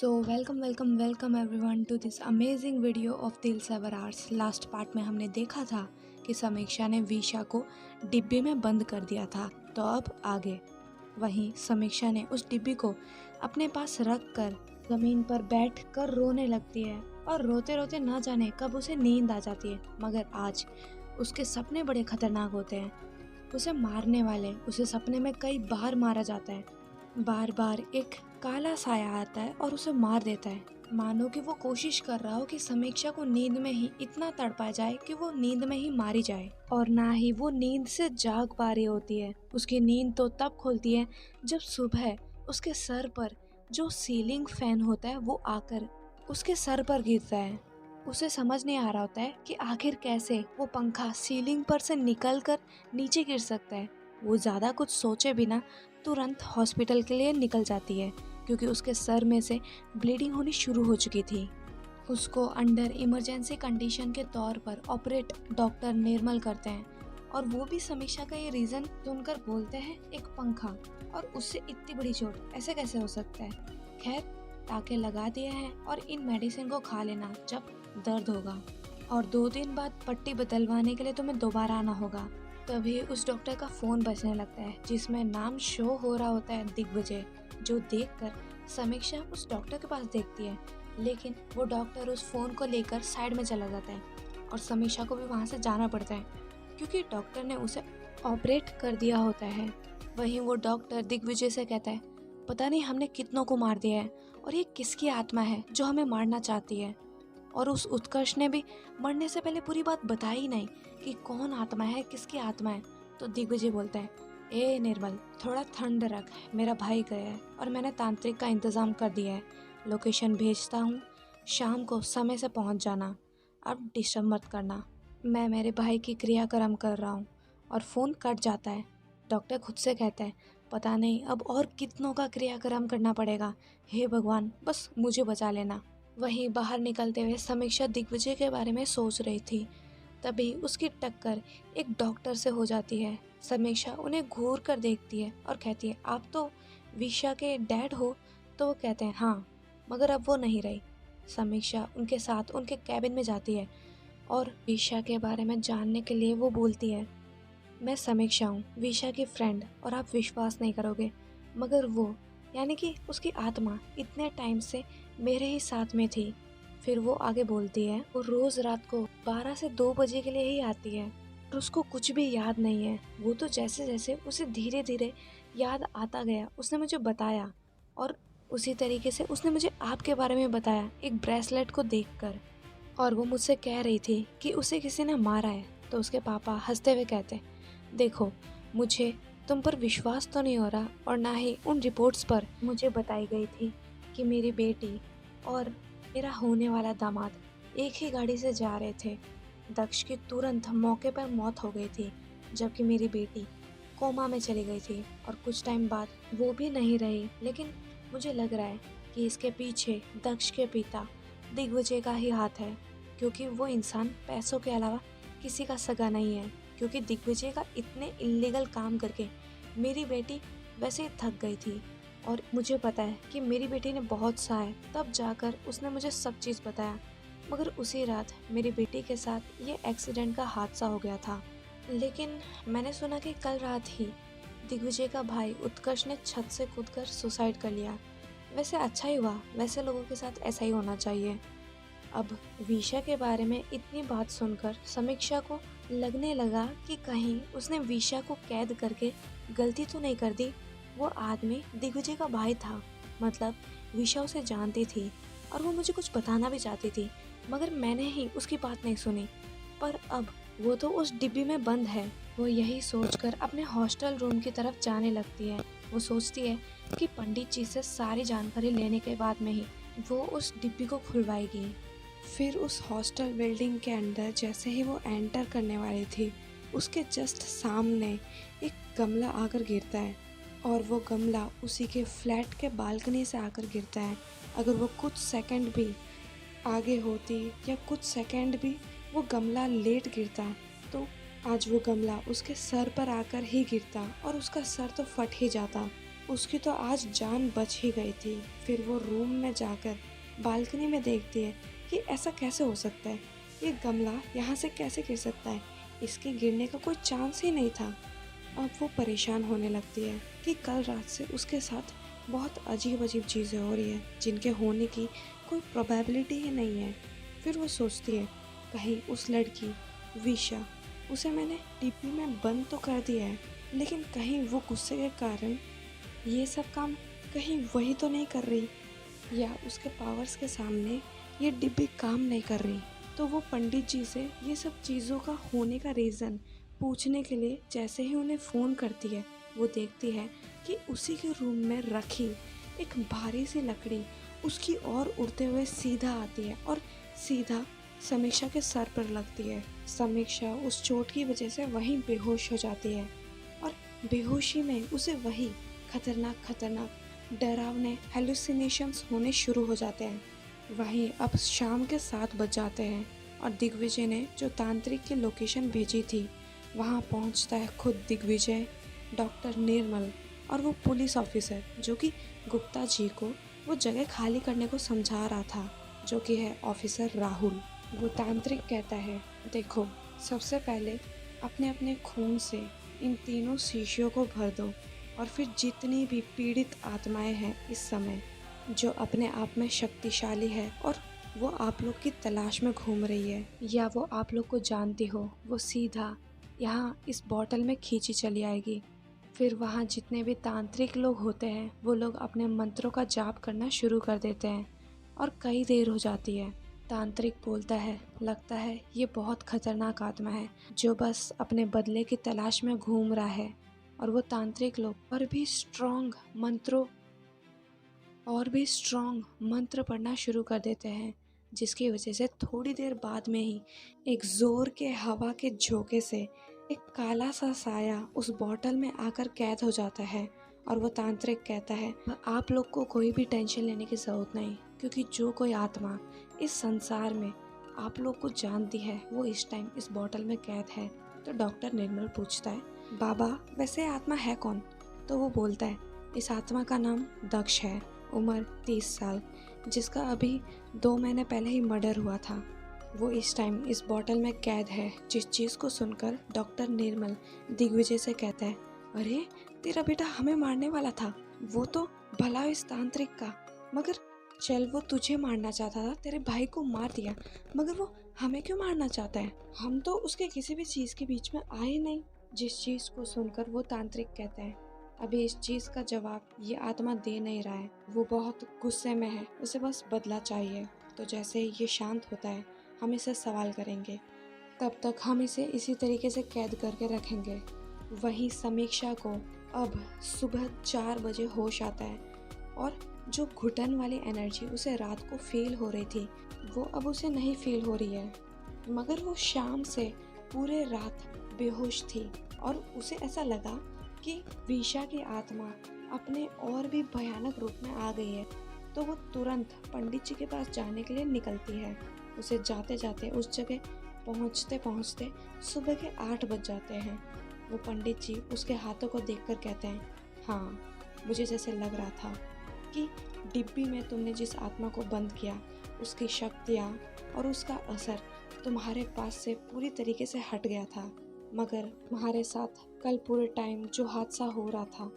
Welcome everyone to this amazing video of Dil saver arts. Last part में हमने देखा था कि समीक्षा ने विशा को डिब्बे में बंद कर दिया था। तो अब आगे वहीं समीक्षा ने उस डिब्बी को अपने पास रख कर ज़मीन पर बैठ कर रोने लगती है और रोते रोते ना जाने कब उसे नींद आ जाती है। मगर आज उसके सपने बड़े खतरनाक होते हैं। उसे मारने वाले उसे सपने में कई बार मारा जाता है। बार बार एक काला साया आता है और उसे मार देता है, मानो कि वो कोशिश कर रहा हो कि समीक्षा को नींद में ही इतना तड़पा जाए कि वो नींद में ही मारी जाए। और ना ही वो नींद से जाग पा रही होती है। उसकी नींद तो तब खुलती है जब सुबह उसके सर पर जो सीलिंग फैन होता है वो आकर उसके सर पर गिरता है। उसे समझ नहीं आ रहा होता है कि आखिर कैसे वो पंखा सीलिंग पर से निकलकर नीचे गिर सकता है। वो ज़्यादा कुछ सोचे बिना तुरंत हॉस्पिटल के लिए निकल जाती है, क्योंकि उसके सर में से ब्लीडिंग होनी शुरू हो चुकी थी। उसको अंडर इमरजेंसी कंडीशन के तौर पर ऑपरेट डॉक्टर निर्मल करते हैं और वो भी समीक्षा का ये रीज़न सुनकर बोलते हैं एक पंखा, और उससे इतनी बड़ी चोट ऐसे कैसे हो सकता है। खैर, टाके लगा दिए हैं और इन मेडिसिन को खा लेना जब दर्द होगा, और 2 दिन बाद पट्टी बदलवाने के लिए तुम्हें दोबारा आना होगा। तभी उस डॉक्टर का फ़ोन बजने लगता है जिसमें नाम शो हो रहा होता है दिग्विजय, जो देखकर समीक्षा उस डॉक्टर के पास देखती है। लेकिन वो डॉक्टर उस फ़ोन को लेकर साइड में चला जाता है और समीक्षा को भी वहाँ से जाना पड़ता है, क्योंकि डॉक्टर ने उसे ऑपरेट कर दिया होता है। वहीं वो डॉक्टर दिग्विजय से कहता है, पता नहीं हमने कितनों को मार दिया है और ये किसकी आत्मा है जो हमें मारना चाहती है। और उस उत्कर्ष ने भी मरने से पहले पूरी बात बताई ही नहीं कि कौन आत्मा है, किसकी आत्मा है। तो दिग्विजय बोलता है, ए निर्मल, थोड़ा ठंड रख, मेरा भाई गया है और मैंने तांत्रिक का इंतज़ाम कर दिया है। लोकेशन भेजता हूँ, शाम को समय से पहुँच जाना। अब डिस्टर्ब मत करना, मैं मेरे भाई की क्रियाक्रम कर रहा हूँ। और फ़ोन कट जाता है। डॉक्टर खुद से कहता है, पता नहीं अब और कितनों का क्रियाक्रम करना पड़ेगा। हे भगवान, बस मुझे बचा लेना। वहीं बाहर निकलते हुए समीक्षा दिग्विजय के बारे में सोच रही थी। तभी उसकी टक्कर एक डॉक्टर से हो जाती है। समीक्षा उन्हें घूर कर देखती है और कहती है, आप तो विशा के डैड हो? तो वो कहते हैं, हाँ, मगर अब वो नहीं रही। समीक्षा उनके साथ उनके कैबिन में जाती है और विशा के बारे में जानने के लिए वो बोलती है, मैं समीक्षा हूँ, विशा की फ्रेंड, और आप विश्वास नहीं करोगे, मगर वो यानी कि उसकी आत्मा इतने टाइम से मेरे ही साथ में थी। फिर वो आगे बोलती है, वो रोज़ रात को 12 से 2 बजे के लिए ही आती है और उसको कुछ भी याद नहीं है। वो तो जैसे जैसे उसे धीरे धीरे याद आता गया उसने मुझे बताया, और उसी तरीके से उसने मुझे आपके बारे में बताया एक ब्रेसलेट को देखकर। और वो मुझसे कह रही थी कि उसे किसी ने मारा है। तो उसके पापा हंसते हुए कहते, देखो, मुझे तुम पर विश्वास तो नहीं हो रहा, और ना ही उन रिपोर्ट्स पर मुझे बताई गई थी कि मेरी बेटी और मेरा होने वाला दामाद एक ही गाड़ी से जा रहे थे। दक्ष की तुरंत मौके पर मौत हो गई थी, जबकि मेरी बेटी कोमा में चली गई थी और कुछ टाइम बाद वो भी नहीं रही। लेकिन मुझे लग रहा है कि इसके पीछे दक्ष के पिता दिग्विजय का ही हाथ है, क्योंकि वो इंसान पैसों के अलावा किसी का सगा नहीं है। क्योंकि दिग्विजय का इतने इल्लीगल काम करके मेरी बेटी वैसे ही थक गई थी, और मुझे पता है कि मेरी बेटी ने बहुत सहा, तब जाकर उसने मुझे सब चीज़ बताया। मगर उसी रात मेरी बेटी के साथ ये एक्सीडेंट का हादसा हो गया था। लेकिन मैंने सुना कि कल रात ही दिग्विजय का भाई उत्कर्ष ने छत से कूदकर सुसाइड कर लिया। वैसे अच्छा ही हुआ, वैसे लोगों के साथ ऐसा ही होना चाहिए। अब विशा के बारे में इतनी बात सुनकर समीक्षा को लगने लगा कि कहीं उसने विशा को कैद करके गलती तो नहीं कर दी। वो आदमी दिग्विजय का भाई था, मतलब विशा उसे जानती थी और वो मुझे कुछ बताना भी चाहती थी, मगर मैंने ही उसकी बात नहीं सुनी। पर अब वो तो उस डिब्बी में बंद है। वो यही सोचकर अपने हॉस्टल रूम की तरफ जाने लगती है। वो सोचती है कि पंडित जी से सारी जानकारी लेने के बाद में ही वो उस डिब्बी को खुलवाएगी। फिर उस हॉस्टल बिल्डिंग के अंदर जैसे ही वो एंटर करने वाली थी, उसके जस्ट सामने एक गमला आकर गिरता है, और वो गमला उसी के फ्लैट के बालकनी से आकर गिरता है। अगर वो कुछ सेकंड भी आगे होती या कुछ सेकंड भी वो गमला लेट गिरता, तो आज वो गमला उसके सर पर आकर ही गिरता और उसका सर तो फट ही जाता। उसकी तो आज जान बच ही गई थी। फिर वो रूम में जाकर बालकनी में देखती है कि ऐसा कैसे हो सकता है, ये गमला यहाँ से कैसे गिर सकता है, इसके गिरने का कोई चांस ही नहीं था। अब वो परेशान होने लगती है कि कल रात से उसके साथ बहुत अजीब अजीब चीज़ें हो रही है जिनके होने की कोई प्रोबेबिलिटी ही नहीं है। फिर वो सोचती है कहीं उस लड़की विशा, उसे मैंने डिब्बी में बंद तो कर दिया है, लेकिन कहीं वो गुस्से के कारण ये सब काम कहीं वही तो नहीं कर रही, या उसके पावर्स के सामने ये डिब्बी काम नहीं कर रही। तो वो पंडित जी से ये सब चीज़ों का होने का रीज़न पूछने के लिए जैसे ही उन्हें फ़ोन करती है, वो देखती है कि उसी के रूम में रखी एक भारी सी लकड़ी उसकी ओर उड़ते हुए सीधा आती है और सीधा समीक्षा के सर पर लगती है। समीक्षा उस चोट की वजह से वहीं बेहोश हो जाती है और बेहोशी में उसे वही खतरनाक खतरनाक डरावने हेलुसिनेशंस होने शुरू हो जाते हैं। वहीं अब शाम के 7 बज जाते हैं और दिग्विजय ने जो तांत्रिक की लोकेशन भेजी थी वहां पहुंचता है खुद दिग्विजय, डॉक्टर निर्मल और वो पुलिस ऑफिसर जो कि गुप्ता जी को वो जगह खाली करने को समझा रहा था, जो कि है ऑफिसर राहुल। वो तांत्रिक कहता है, देखो सबसे पहले अपने अपने खून से इन तीनों शीशियों को भर दो और फिर जितनी भी पीड़ित आत्माएं हैं इस समय जो अपने आप में शक्तिशाली है और वो आप लोग की तलाश में घूम रही है या वो आप लोग को जानती हो, वो सीधा यहाँ इस बॉटल में खींची चली आएगी। फिर वहाँ जितने भी तांत्रिक लोग होते हैं वो लोग अपने मंत्रों का जाप करना शुरू कर देते हैं और कई देर हो जाती है। तांत्रिक बोलता है, लगता है ये बहुत खतरनाक आत्मा है जो बस अपने बदले की तलाश में घूम रहा है। और वो तांत्रिक लोग और भी स्ट्रॉन्ग मंत्र पढ़ना शुरू कर देते हैं, जिसकी वजह से थोड़ी देर बाद में ही एक जोर के हवा के झोंके से एक काला सा साया उस बॉटल में आकर कैद हो जाता है। और वो तांत्रिक कहता है, आप लोग को कोई भी टेंशन लेने की ज़रूरत नहीं, क्योंकि जो कोई आत्मा इस संसार में आप लोग को जानती है वो इस टाइम इस बॉटल में कैद है। तो डॉक्टर निर्मल पूछता है, बाबा वैसे आत्मा है कौन? तो वो बोलता है, इस आत्मा का नाम दक्ष है, उम्र 30 साल, जिसका अभी 2 महीने पहले ही मर्डर हुआ था। वो इस टाइम इस बॉटल में कैद है। जिस चीज़ को सुनकर डॉक्टर निर्मल दिग्विजय से कहता है, अरे तेरा बेटा हमें मारने वाला था, वो तो भला इस तांत्रिक का, मगर चल वो तुझे मारना चाहता था, तेरे भाई को मार दिया, मगर वो हमें क्यों मारना चाहता है? हम तो उसके किसी भी चीज़ के बीच में आए नहीं। जिस चीज़ को सुनकर वो तांत्रिक कहता है, अभी इस चीज़ का जवाब ये आत्मा दे नहीं रहा है, वो बहुत गुस्से में है, उसे बस बदला चाहिए। तो जैसे ही ये शांत होता है हम इसे सवाल करेंगे, तब तक हम इसे इसी तरीके से कैद करके रखेंगे। वही समीक्षा को अब सुबह 4 बजे होश आता है और जो घुटन वाली एनर्जी उसे रात को फील हो रही थी वो अब उसे नहीं फील हो रही है, मगर वो शाम से पूरे रात बेहोश थी और उसे ऐसा लगा कि विशा की आत्मा अपने और भी भयानक रूप में आ गई है। तो वो तुरंत पंडित जी के पास जाने के लिए निकलती है। उसे जाते जाते उस जगह पहुंचते पहुंचते सुबह के 8 बज जाते हैं। वो पंडित जी उसके हाथों को देखकर कहते हैं, हाँ मुझे जैसे लग रहा था कि डिब्बी में तुमने जिस आत्मा को बंद किया उसकी शक्तियाँ और उसका असर तुम्हारे पास से पूरी तरीके से हट गया था, मगर तुम्हारे साथ कल पूरे टाइम जो हादसा हो रहा था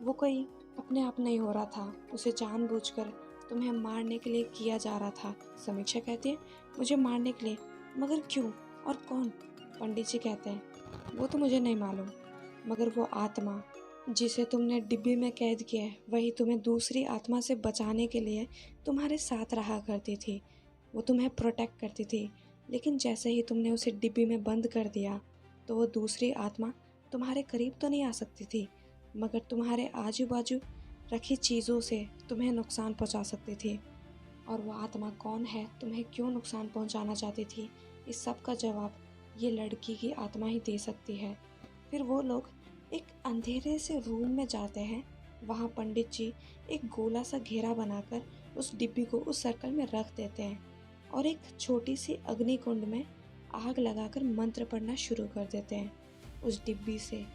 वो कोई अपने आप नहीं हो रहा था, उसे जानबूझकर तुम्हें मारने के लिए किया जा रहा था। समीक्षा कहती है, मुझे मारने के लिए? मगर क्यों और कौन? पंडित जी कहते हैं, वो तो मुझे नहीं मालूम, मगर वो आत्मा जिसे तुमने डिब्बी में कैद किया है वही तुम्हें दूसरी आत्मा से बचाने के लिए तुम्हारे साथ रहा करती थी, वो तुम्हें प्रोटेक्ट करती थी। लेकिन जैसे ही तुमने उसे डिब्बी में बंद कर दिया तो वो दूसरी आत्मा तुम्हारे करीब तो नहीं आ सकती थी, मगर तुम्हारे आजू बाजू रखी चीज़ों से तुम्हें नुकसान पहुंचा सकती थी। और वो आत्मा कौन है, तुम्हें क्यों नुकसान पहुंचाना चाहती थी, इस सब का जवाब ये लड़की की आत्मा ही दे सकती है। फिर वो लोग एक अंधेरे से रूम में जाते हैं। वहाँ पंडित जी एक गोला सा घेरा बनाकर उस डिब्बी को उस सर्कल में रख देते हैं और एक छोटी सी अग्नि कुंड में आग लगाकर मंत्र पढ़ना शुरू कर देते हैं। उस डिब्बी से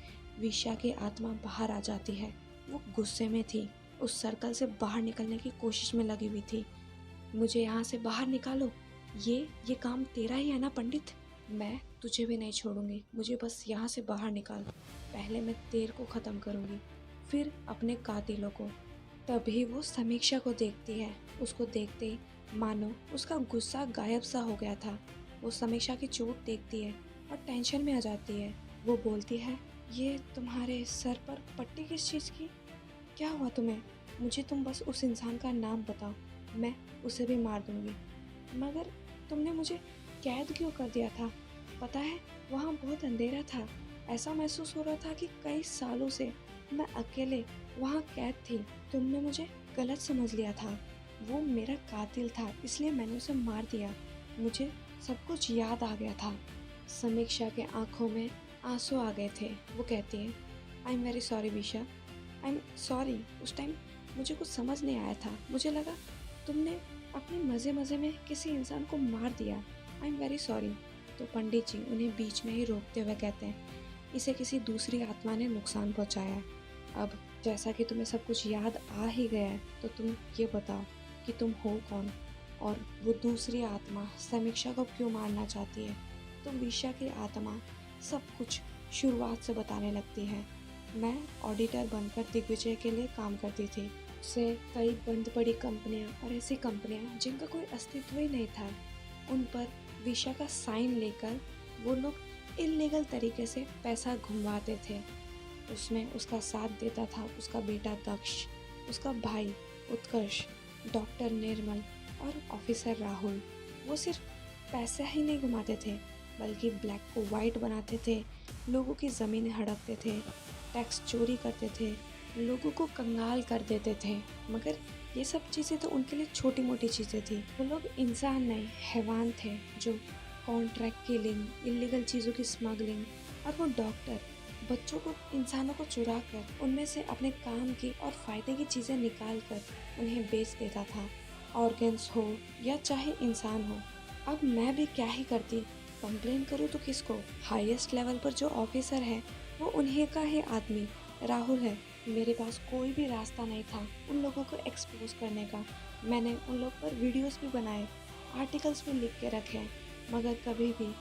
विशा की आत्मा बाहर आ जाती है वो गुस्से में थी, उस सर्कल से बाहर निकलने की कोशिश में लगी हुई थी। मुझे यहाँ से बाहर निकालो, ये काम तेरा ही है ना पंडित? मैं तुझे भी नहीं छोड़ूंगी, मुझे बस यहाँ से बाहर निकाल। पहले मैं तेरे को ख़त्म करूँगी, फिर अपने कातिलों को। तभी वो समीक्षा को देखती है। उसको देखते ही मानो उसका गुस्सा गायब सा हो गया था। वो समीक्षा की चोट देखती है और टेंशन में आ जाती है। वो बोलती है, ये तुम्हारे सर पर पट्टी किस चीज़ की? क्या हुआ तुम्हें? मुझे तुम बस उस इंसान का नाम बताओ, मैं उसे भी मार दूंगी। मगर तुमने मुझे कैद क्यों कर दिया था? पता है, वहाँ बहुत अंधेरा था। ऐसा महसूस हो रहा था कि कई सालों से मैं अकेले वहाँ कैद थी। तुमने मुझे गलत समझ लिया था। वो मेरा कातिल था, इसलिए मैंने उसे मार दिया। मुझे सब कुछ याद आ गया था। समीक्षा के आंखों में आंसू आ गए थे। वो कहती है, आई एम वेरी सॉरी विशा, आई एम सॉरी। उस टाइम मुझे कुछ समझ नहीं आया था। मुझे लगा तुमने अपने मज़े मज़े में किसी इंसान को मार दिया। I am very sorry. तो पंडित जी उन्हें बीच में ही रोकते हुए कहते हैं, इसे किसी दूसरी आत्मा ने नुकसान पहुंचाया है। अब जैसा कि तुम्हें सब कुछ याद आ ही गया है, तो तुम ये बताओ कि तुम हो कौन और वो दूसरी आत्मा समीक्षा को क्यों मारना चाहती है। तो विशा की आत्मा सब कुछ शुरुआत से बताने लगती है। मैं ऑडिटर बनकर दिग्विजय के लिए काम करती थी। उससे कई बंद पड़ी कंपनियां और ऐसी कंपनियां जिनका कोई अस्तित्व ही नहीं था, उन पर विशा का साइन लेकर वो लोग इल्लीगल तरीके से पैसा घुमवाते थे। उसमें उसका साथ देता था उसका बेटा दक्ष, उसका भाई उत्कर्ष, डॉक्टर निर्मल और ऑफिसर राहुल। वो सिर्फ पैसा ही नहीं घुमाते थे, बल्कि ब्लैक को वाइट बनाते थे, लोगों की ज़मीनें हड़पते थे, टैक्स चोरी करते थे, लोगों को कंगाल कर देते थे। मगर ये सब चीज़ें तो उनके लिए छोटी मोटी चीज़ें थी। वो लोग इंसान नहीं, हैवान थे जो कॉन्ट्रैक्ट किलिंग, इलीगल चीज़ों की स्मगलिंग, और वो डॉक्टर बच्चों को, इंसानों को चुरा कर उनमें से अपने काम की और फ़ायदे की चीज़ें निकाल कर उन्हें बेच देता था, ऑर्गन्स हो या चाहे इंसान हो। अब मैं भी क्या ही करती, कंप्लेन करूँ तो किसको? हाईएस्ट लेवल पर जो ऑफिसर है वो उन्हीं का ही आदमी राहुल है। मेरे पास कोई भी रास्ता नहीं था उन लोगों को एक्सपोज करने का। मैंने उन लोग पर वीडियोस भी बनाए, आर्टिकल्स भी लिख के रखे, मगर कभी भी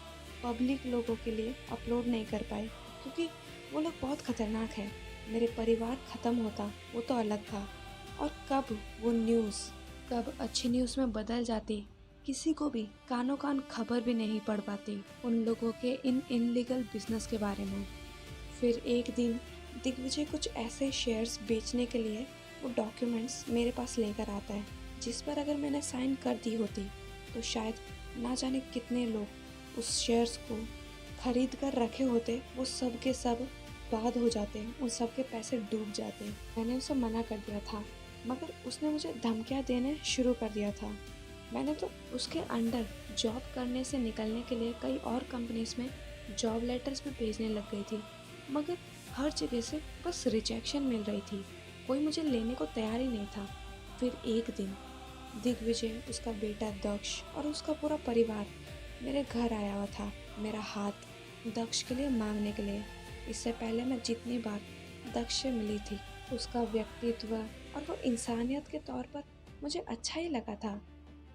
पब्लिक लोगों के लिए अपलोड नहीं कर पाए, क्योंकि वो लोग बहुत खतरनाक है। मेरे परिवार ख़त्म होता वो तो अलग था, और कब वो न्यूज़ कब अच्छी न्यूज़ में बदल जाती, किसी को भी कानों कान खबर भी नहीं पड़ पाती उन लोगों के इन इनलीगल बिजनेस के बारे में। फिर एक दिन दिग्विजय कुछ ऐसे शेयर्स बेचने के लिए वो डॉक्यूमेंट्स मेरे पास लेकर आता है, जिस पर अगर मैंने साइन कर दी होती तो शायद ना जाने कितने लोग उस शेयर्स को खरीद कर रखे होते, वो सब के सब बाद हो जाते, उन सब के पैसे डूब जाते। मैंने उसे मना कर दिया था, मगर उसने मुझे धमकियाँ देने शुरू कर दिया था। मैंने तो उसके अंडर जॉब करने से निकलने के लिए कई और कंपनीज में जॉब लेटर्स भी भेजने लग गई थी, मगर हर जगह से बस रिजेक्शन मिल रही थी। कोई मुझे लेने को तैयार ही नहीं था। फिर एक दिन दिग्विजय, उसका बेटा दक्ष और उसका पूरा परिवार मेरे घर आया हुआ था, मेरा हाथ दक्ष के लिए मांगने के लिए। इससे पहले मैं जितनी बार दक्ष से मिली थी, उसका व्यक्तित्व और वो इंसानियत के तौर पर मुझे अच्छा ही लगा था।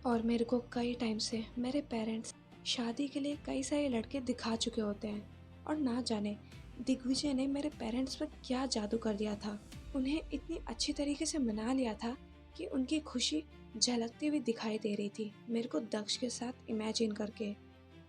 और मेरे को कई टाइम से मेरे पेरेंट्स शादी के लिए कई सारे लड़के दिखा चुके होते हैं, और ना जाने दिग्विजय ने मेरे पेरेंट्स पर क्या जादू कर दिया था। उन्हें इतनी अच्छी तरीके से मना लिया था कि उनकी खुशी झलकती हुई दिखाई दे रही थी मेरे को दक्ष के साथ इमेजिन करके।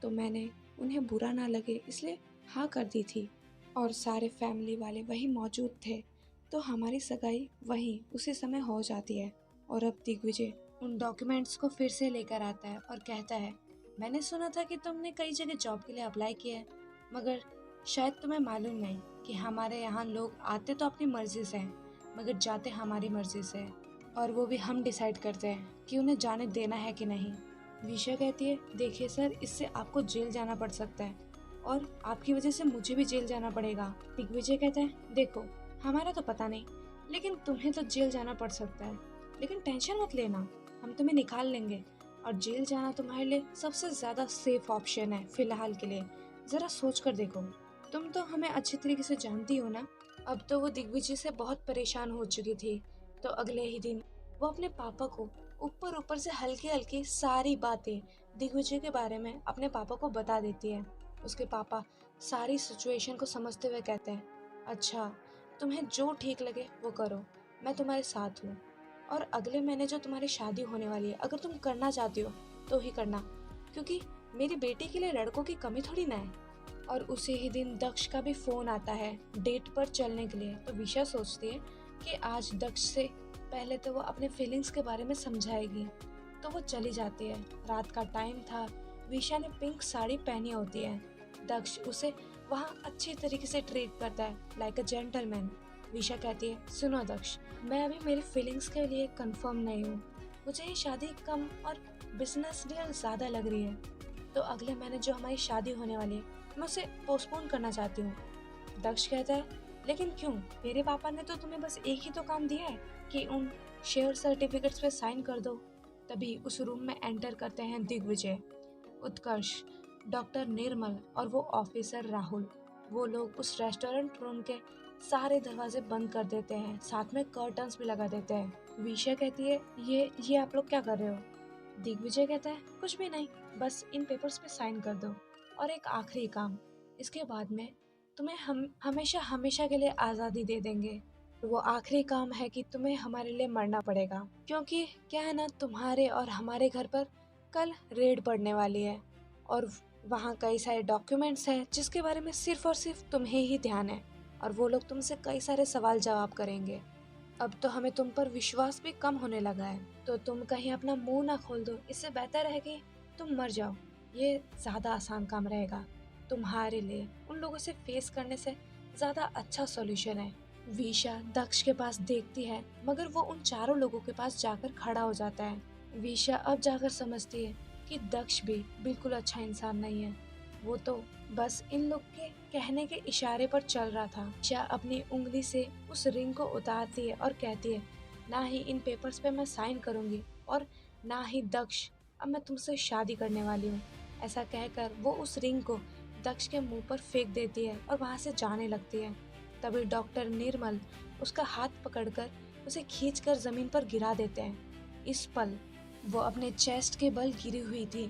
तो मैंने उन्हें बुरा ना लगे इसलिए हाँ कर दी थी, और सारे फैमिली वाले वहीं मौजूद थे, तो हमारी सगाई वहीं उसी समय हो जाती है। और अब दिग्विजय उन डॉक्यूमेंट्स को फिर से लेकर आता है और कहता है, मैंने सुना था कि तुमने कई जगह जॉब के लिए अप्लाई किया है, मगर शायद तुम्हें मालूम नहीं कि हमारे यहाँ लोग आते तो अपनी मर्जी से हैं, मगर जाते हमारी मर्जी से हैं, और वो भी हम डिसाइड करते हैं कि उन्हें जाने देना है कि नहीं। विशा कहती है, देखिए सर, इससे आपको जेल जाना पड़ सकता है, और आपकी वजह से मुझे भी जेल जाना पड़ेगा। दिग्विजय कहता है, देखो हमारा तो पता नहीं, लेकिन तुम्हें तो जेल जाना पड़ सकता है, लेकिन टेंशन मत लेना, हम तुम्हें निकाल लेंगे, और जेल जाना तुम्हारे लिए सबसे ज़्यादा सेफ ऑप्शन है फिलहाल के लिए। ज़रा सोच कर देखो, तुम तो हमें अच्छी तरीके से जानती हो ना, अब तो वो दिग्विजय से बहुत परेशान हो चुकी थी। तो अगले ही दिन वो अपने पापा को ऊपर ऊपर से हल्की हल्की सारी बातें दिग्विजय के बारे में अपने पापा को बता देती है। उसके पापा सारी सिचुएशन को समझते हुए कहते हैं, अच्छा, तुम्हें जो ठीक लगे वो करो, मैं तुम्हारे साथ हूँ। और अगले महीने जो तुम्हारी शादी होने वाली है, अगर तुम करना चाहती हो तो ही करना, क्योंकि मेरी बेटी के लिए लड़कों की कमी थोड़ी ना है। और उसी ही दिन दक्ष का भी फोन आता है डेट पर चलने के लिए। तो विशा सोचती है कि आज दक्ष से पहले तो वो अपने फीलिंग्स के बारे में समझाएगी। तो वो चली जाती है। रात का टाइम था। विशा ने पिंक साड़ी पहनी होती है। दक्ष उसे वहाँ अच्छी तरीके से ट्रीट करता है, लाइक अ जेंटलमैन। विशा कहती है, सुनो दक्ष, मैं अभी मेरी फीलिंग्स के लिए कंफर्म नहीं हूँ। मुझे ये शादी कम और बिजनेस डील ज्यादा लग रही है। तो अगले महीने जो हमारी शादी होने वाली है, मैं उसे पोस्टपोन करना चाहती हूँ। दक्ष कहता है, लेकिन क्यों? मेरे पापा ने तो तुम्हें बस एक ही तो काम दिया है कि उन शेयर सर्टिफिकेट्स पे साइन कर दो। तभी उस रूम में एंटर करते हैं दिग्विजय, उत्कर्ष, डॉक्टर निर्मल और वो ऑफिसर राहुल। वो लोग उस रेस्टोरेंट रूम के सारे दरवाजे बंद कर देते हैं, साथ में कर्टन्स भी लगा देते हैं। विशा कहती है, ये आप लोग क्या कर रहे हो? दिग्विजय कहता है, कुछ भी नहीं, बस इन पेपर्स पे साइन कर दो। और एक आखिरी काम, इसके बाद में तुम्हें हम हमेशा हमेशा के लिए आज़ादी दे देंगे। वो आखिरी काम है कि तुम्हें हमारे लिए मरना पड़ेगा, क्योंकि क्या है ना, तुम्हारे और हमारे घर पर कल रेड पड़ने वाली है और वहाँ कई सारे डॉक्यूमेंट्स हैं जिसके बारे में सिर्फ और सिर्फ तुम्हें ही ध्यान है, और वो लोग तुमसे कई सारे सवाल जवाब करेंगे। अब तो हमें तुम पर विश्वास भी कम होने लगा है, तो तुम कहीं अपना मुंह ना खोल दो। इससे बेहतर है कि तुम मर जाओ। ये ज्यादा आसान काम रहेगा तुम्हारे लिए। उन लोगों से फेस करने से ज्यादा अच्छा सॉल्यूशन है। विशा दक्ष के पास देखती है, मगर वो उन चारों लोगों के पास जाकर खड़ा हो जाता है। विशा अब जाकर समझती है कि दक्ष भी बिल्कुल अच्छा इंसान नहीं है। वो तो बस इन लोग के कहने के इशारे पर चल रहा था। विशा अपनी उंगली से उस रिंग को उतारती है और कहती है, ना ही इन पेपर्स पे मैं साइन करूंगी और ना ही दक्ष, अब मैं तुमसे शादी करने वाली हूँ। ऐसा कहकर वो उस रिंग को दक्ष के मुंह पर फेंक देती है और वहाँ से जाने लगती है। तभी डॉक्टर निर्मल उसका हाथ पकड़कर उसे खींचकर जमीन पर गिरा देते हैं। इस पल वो अपने चेस्ट के बल गिरी हुई थी।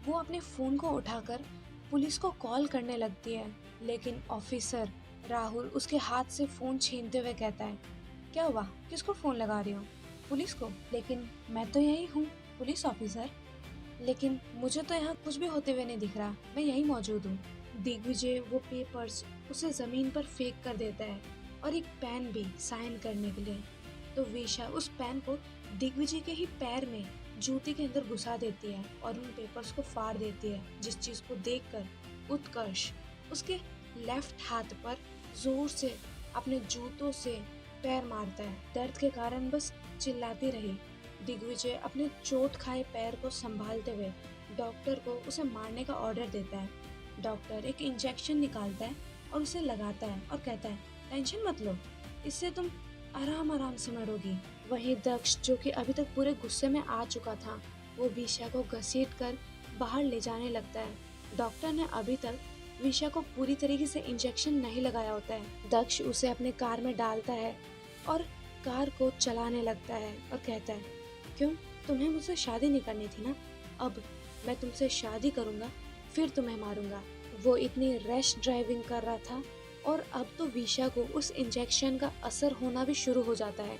वो अपने फोन को उठाकर पुलिस को कॉल करने लगती है, लेकिन ऑफिसर राहुल उसके हाथ से फोन छीनते हुए कहता है, क्या हुआ, किसको फोन लगा रही हो? पुलिस को? लेकिन मैं तो यही हूँ पुलिस ऑफिसर। लेकिन मुझे तो यहाँ कुछ भी होते हुए नहीं दिख रहा, मैं यहीं मौजूद हूँ। दिग्विजय वो पेपर्स उसे जमीन पर फेंक कर देता है और एक पेन भी साइन करने के लिए। तो विशा उस पेन को दिग्विजय के ही पैर में जूते के अंदर घुसा देती है और उन पेपर्स को फाड़ देती है, जिस चीज को देखकर उत्कर्ष उसके लेफ्ट हाथ पर जोर से अपने जूतों से पैर मारता है। दर्द के कारण बस चिल्लाती रही। दिग्विजय अपने चोट खाए पैर को संभालते हुए डॉक्टर को उसे मारने का ऑर्डर देता है। डॉक्टर एक इंजेक्शन निकालता है और उसे लगाता है और कहता है, टेंशन मत लो, इससे तुम आराम आराम से मरोगी। वहीं दक्ष, जो कि अभी तक पूरे गुस्से में आ चुका था, वो विशा को घसीट कर बाहर ले जाने लगता है। डॉक्टर ने अभी तक विशा को पूरी तरीके से इंजेक्शन नहीं लगाया होता है। दक्ष उसे अपने कार में डालता है और कार को चलाने लगता है और कहता है, क्यों, तुम्हें मुझसे शादी नहीं करनी थी ना? अब मैं तुमसे शादी करूंगा, फिर तुम्हें मारूंगा। वो इतनी रैश ड्राइविंग कर रहा था और अब तो विशा को उस इंजेक्शन का असर होना भी शुरू हो जाता है।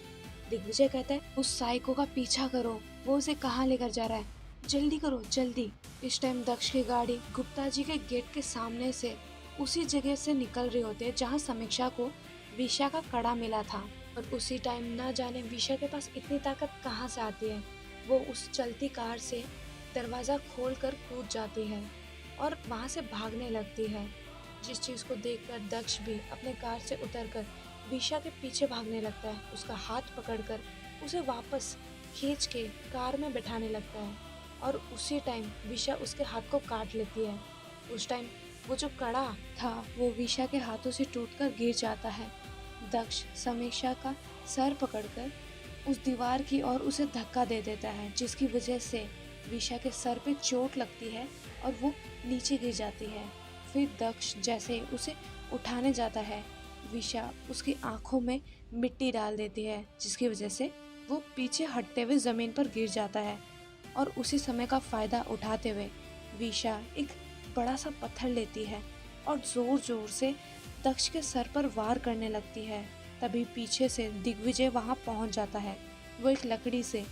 दिग्विजय कहता है, उस साइको का पीछा करो, वो उसे कहाँ लेकर जा रहा है, जल्दी करो जल्दी। इस टाइम दक्ष की गाड़ी गुप्ता जी के गेट के सामने से उसी जगह से निकल रही होती है जहाँ समीक्षा को विशा का कड़ा मिला था। और उसी टाइम ना जाने विशा के पास इतनी ताकत कहाँ से आती है। वो उस चलती कार से दरवाजा खोलकर कूद जाती है और वहाँ से भागने लगती है, जिस चीज़ को देखकर दक्ष भी अपने कार से उतरकर विशा के पीछे भागने लगता है। उसका हाथ पकड़कर उसे वापस खींच के कार में बैठाने लगता है और उसी टाइम विशा उसके हाथ को काट लेती है। उस टाइम वो जो कड़ा था वो विशा के हाथों से टूटकर गिर जाता है। दक्ष समीक्षा का सर पकड़कर उस दीवार की ओर उसे धक्का दे देता है, जिसकी वजह से विशा के सर पे चोट लगती है और वो नीचे गिर जाती है। फिर दक्ष जैसे उसे उठाने जाता है, विशा उसकी आंखों में मिट्टी डाल देती है, जिसकी वजह से वो पीछे हटते हुए ज़मीन पर गिर जाता है। और उसी समय का फ़ायदा उठाते हुए विशा एक बड़ा सा पत्थर लेती है और ज़ोर ज़ोर से दक्ष के सर पर वार करने लगती है। तभी पीछे से दिग्विजय वहां पहुंच जाता है। वो एक लकड़ी से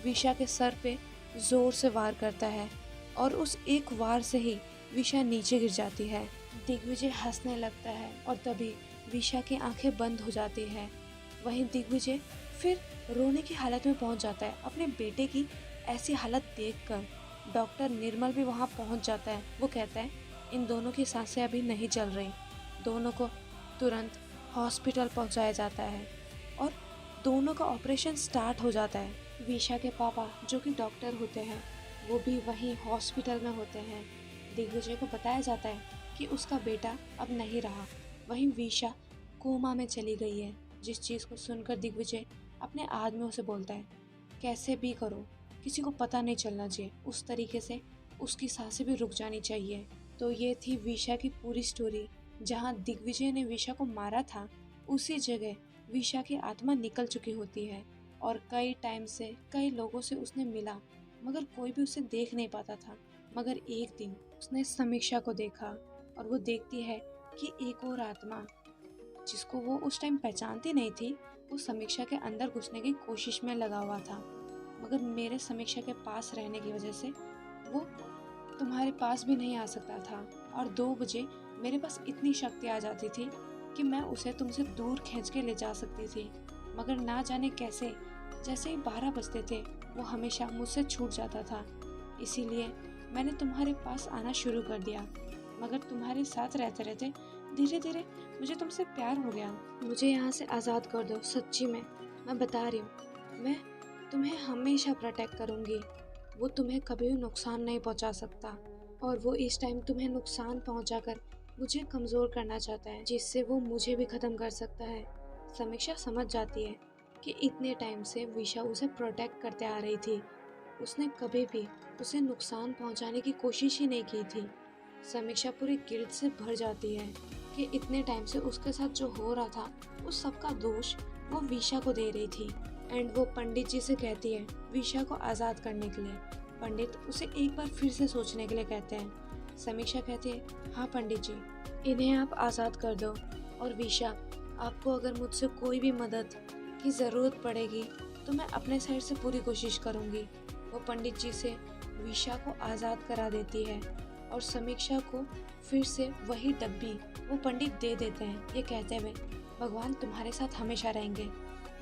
विशा के सर पे जोर से वार करता है और उस एक वार से ही विशा नीचे गिर जाती है। दिग्विजय हंसने लगता है और तभी विशा की आंखें बंद हो जाती है। वहीं दिग्विजय फिर रोने की हालत में पहुंच जाता है। अपने बेटे की ऐसी हालत देखकर डॉक्टर निर्मल भी वहां पहुंच जाता है। वो कहता है इन दोनों की सांसें अभी नहीं चल रही, दोनों को तुरंत हॉस्पिटल पहुंचाया जाता है और दोनों का ऑपरेशन स्टार्ट हो जाता है। विशा के पापा जो कि डॉक्टर होते हैं वो भी वहीं हॉस्पिटल में होते हैं। दिग्विजय को बताया जाता है कि उसका बेटा अब नहीं रहा। वहीं विशा कोमा में चली गई है, जिस चीज़ को सुनकर दिग्विजय अपने आदमियों से बोलता है कैसे भी करो, किसी को पता नहीं चलना चाहिए, उस तरीके से उसकी सांसें भी रुक जानी चाहिए। तो ये थी विशा की पूरी स्टोरी। जहाँ दिग्विजय ने विशा को मारा था उसी जगह विशा की आत्मा निकल चुकी होती है और कई टाइम से कई लोगों से उसने मिला मगर कोई भी उसे देख नहीं पाता था। मगर एक दिन उसने समीक्षा को देखा और वो देखती है कि एक और आत्मा जिसको वो उस टाइम पहचानती नहीं थी वो समीक्षा के अंदर घुसने की कोशिश में लगा हुआ था। मगर मेरे समीक्षा के पास रहने की वजह से वो तुम्हारे पास भी नहीं आ सकता था और 2 बजे मेरे पास इतनी शक्ति आ जाती थी कि मैं उसे तुमसे दूर खींच के ले जा सकती थी। मगर ना जाने कैसे जैसे ही 12 बजते थे वो हमेशा मुझसे छूट जाता था। इसीलिए मैंने तुम्हारे पास आना शुरू कर दिया। मगर तुम्हारे साथ रहते रहते धीरे धीरे मुझे तुमसे प्यार हो गया। मुझे यहाँ से आज़ाद कर दो, सच्ची में मैं बता रही हूँ। मैं तुम्हें हमेशा प्रोटेक्ट करूँगी। वो तुम्हें कभी भी नुकसान नहीं पहुँचा सकता और वो इस टाइम तुम्हें नुकसान पहुँचाकर मुझे कमज़ोर करना चाहता है, जिससे वो मुझे भी ख़त्म कर सकता है। समीक्षा समझ जाती है कि इतने टाइम से विशा उसे प्रोटेक्ट करते आ रही थी, उसने कभी भी उसे नुकसान पहुंचाने की कोशिश ही नहीं की थी। समीक्षा पूरी गिल्ट से भर जाती है कि इतने टाइम से उसके साथ जो हो रहा था उस सब का दोष वो विशा को दे रही थी। एंड वो पंडित जी से कहती है विशा को आज़ाद करने के लिए। पंडित उसे एक बार फिर से सोचने के लिए कहते हैं। समीक्षा कहती है हाँ पंडित जी, इन्हें आप आज़ाद कर दो और विशा आपको अगर मुझसे कोई भी मदद की ज़रूरत पड़ेगी तो मैं अपने साइड से पूरी कोशिश करूँगी। वो पंडित जी से विशा को आज़ाद करा देती है और समीक्षा को फिर से वही डब्बी वो पंडित दे देते हैं, ये कहते हुए भगवान तुम्हारे साथ हमेशा रहेंगे,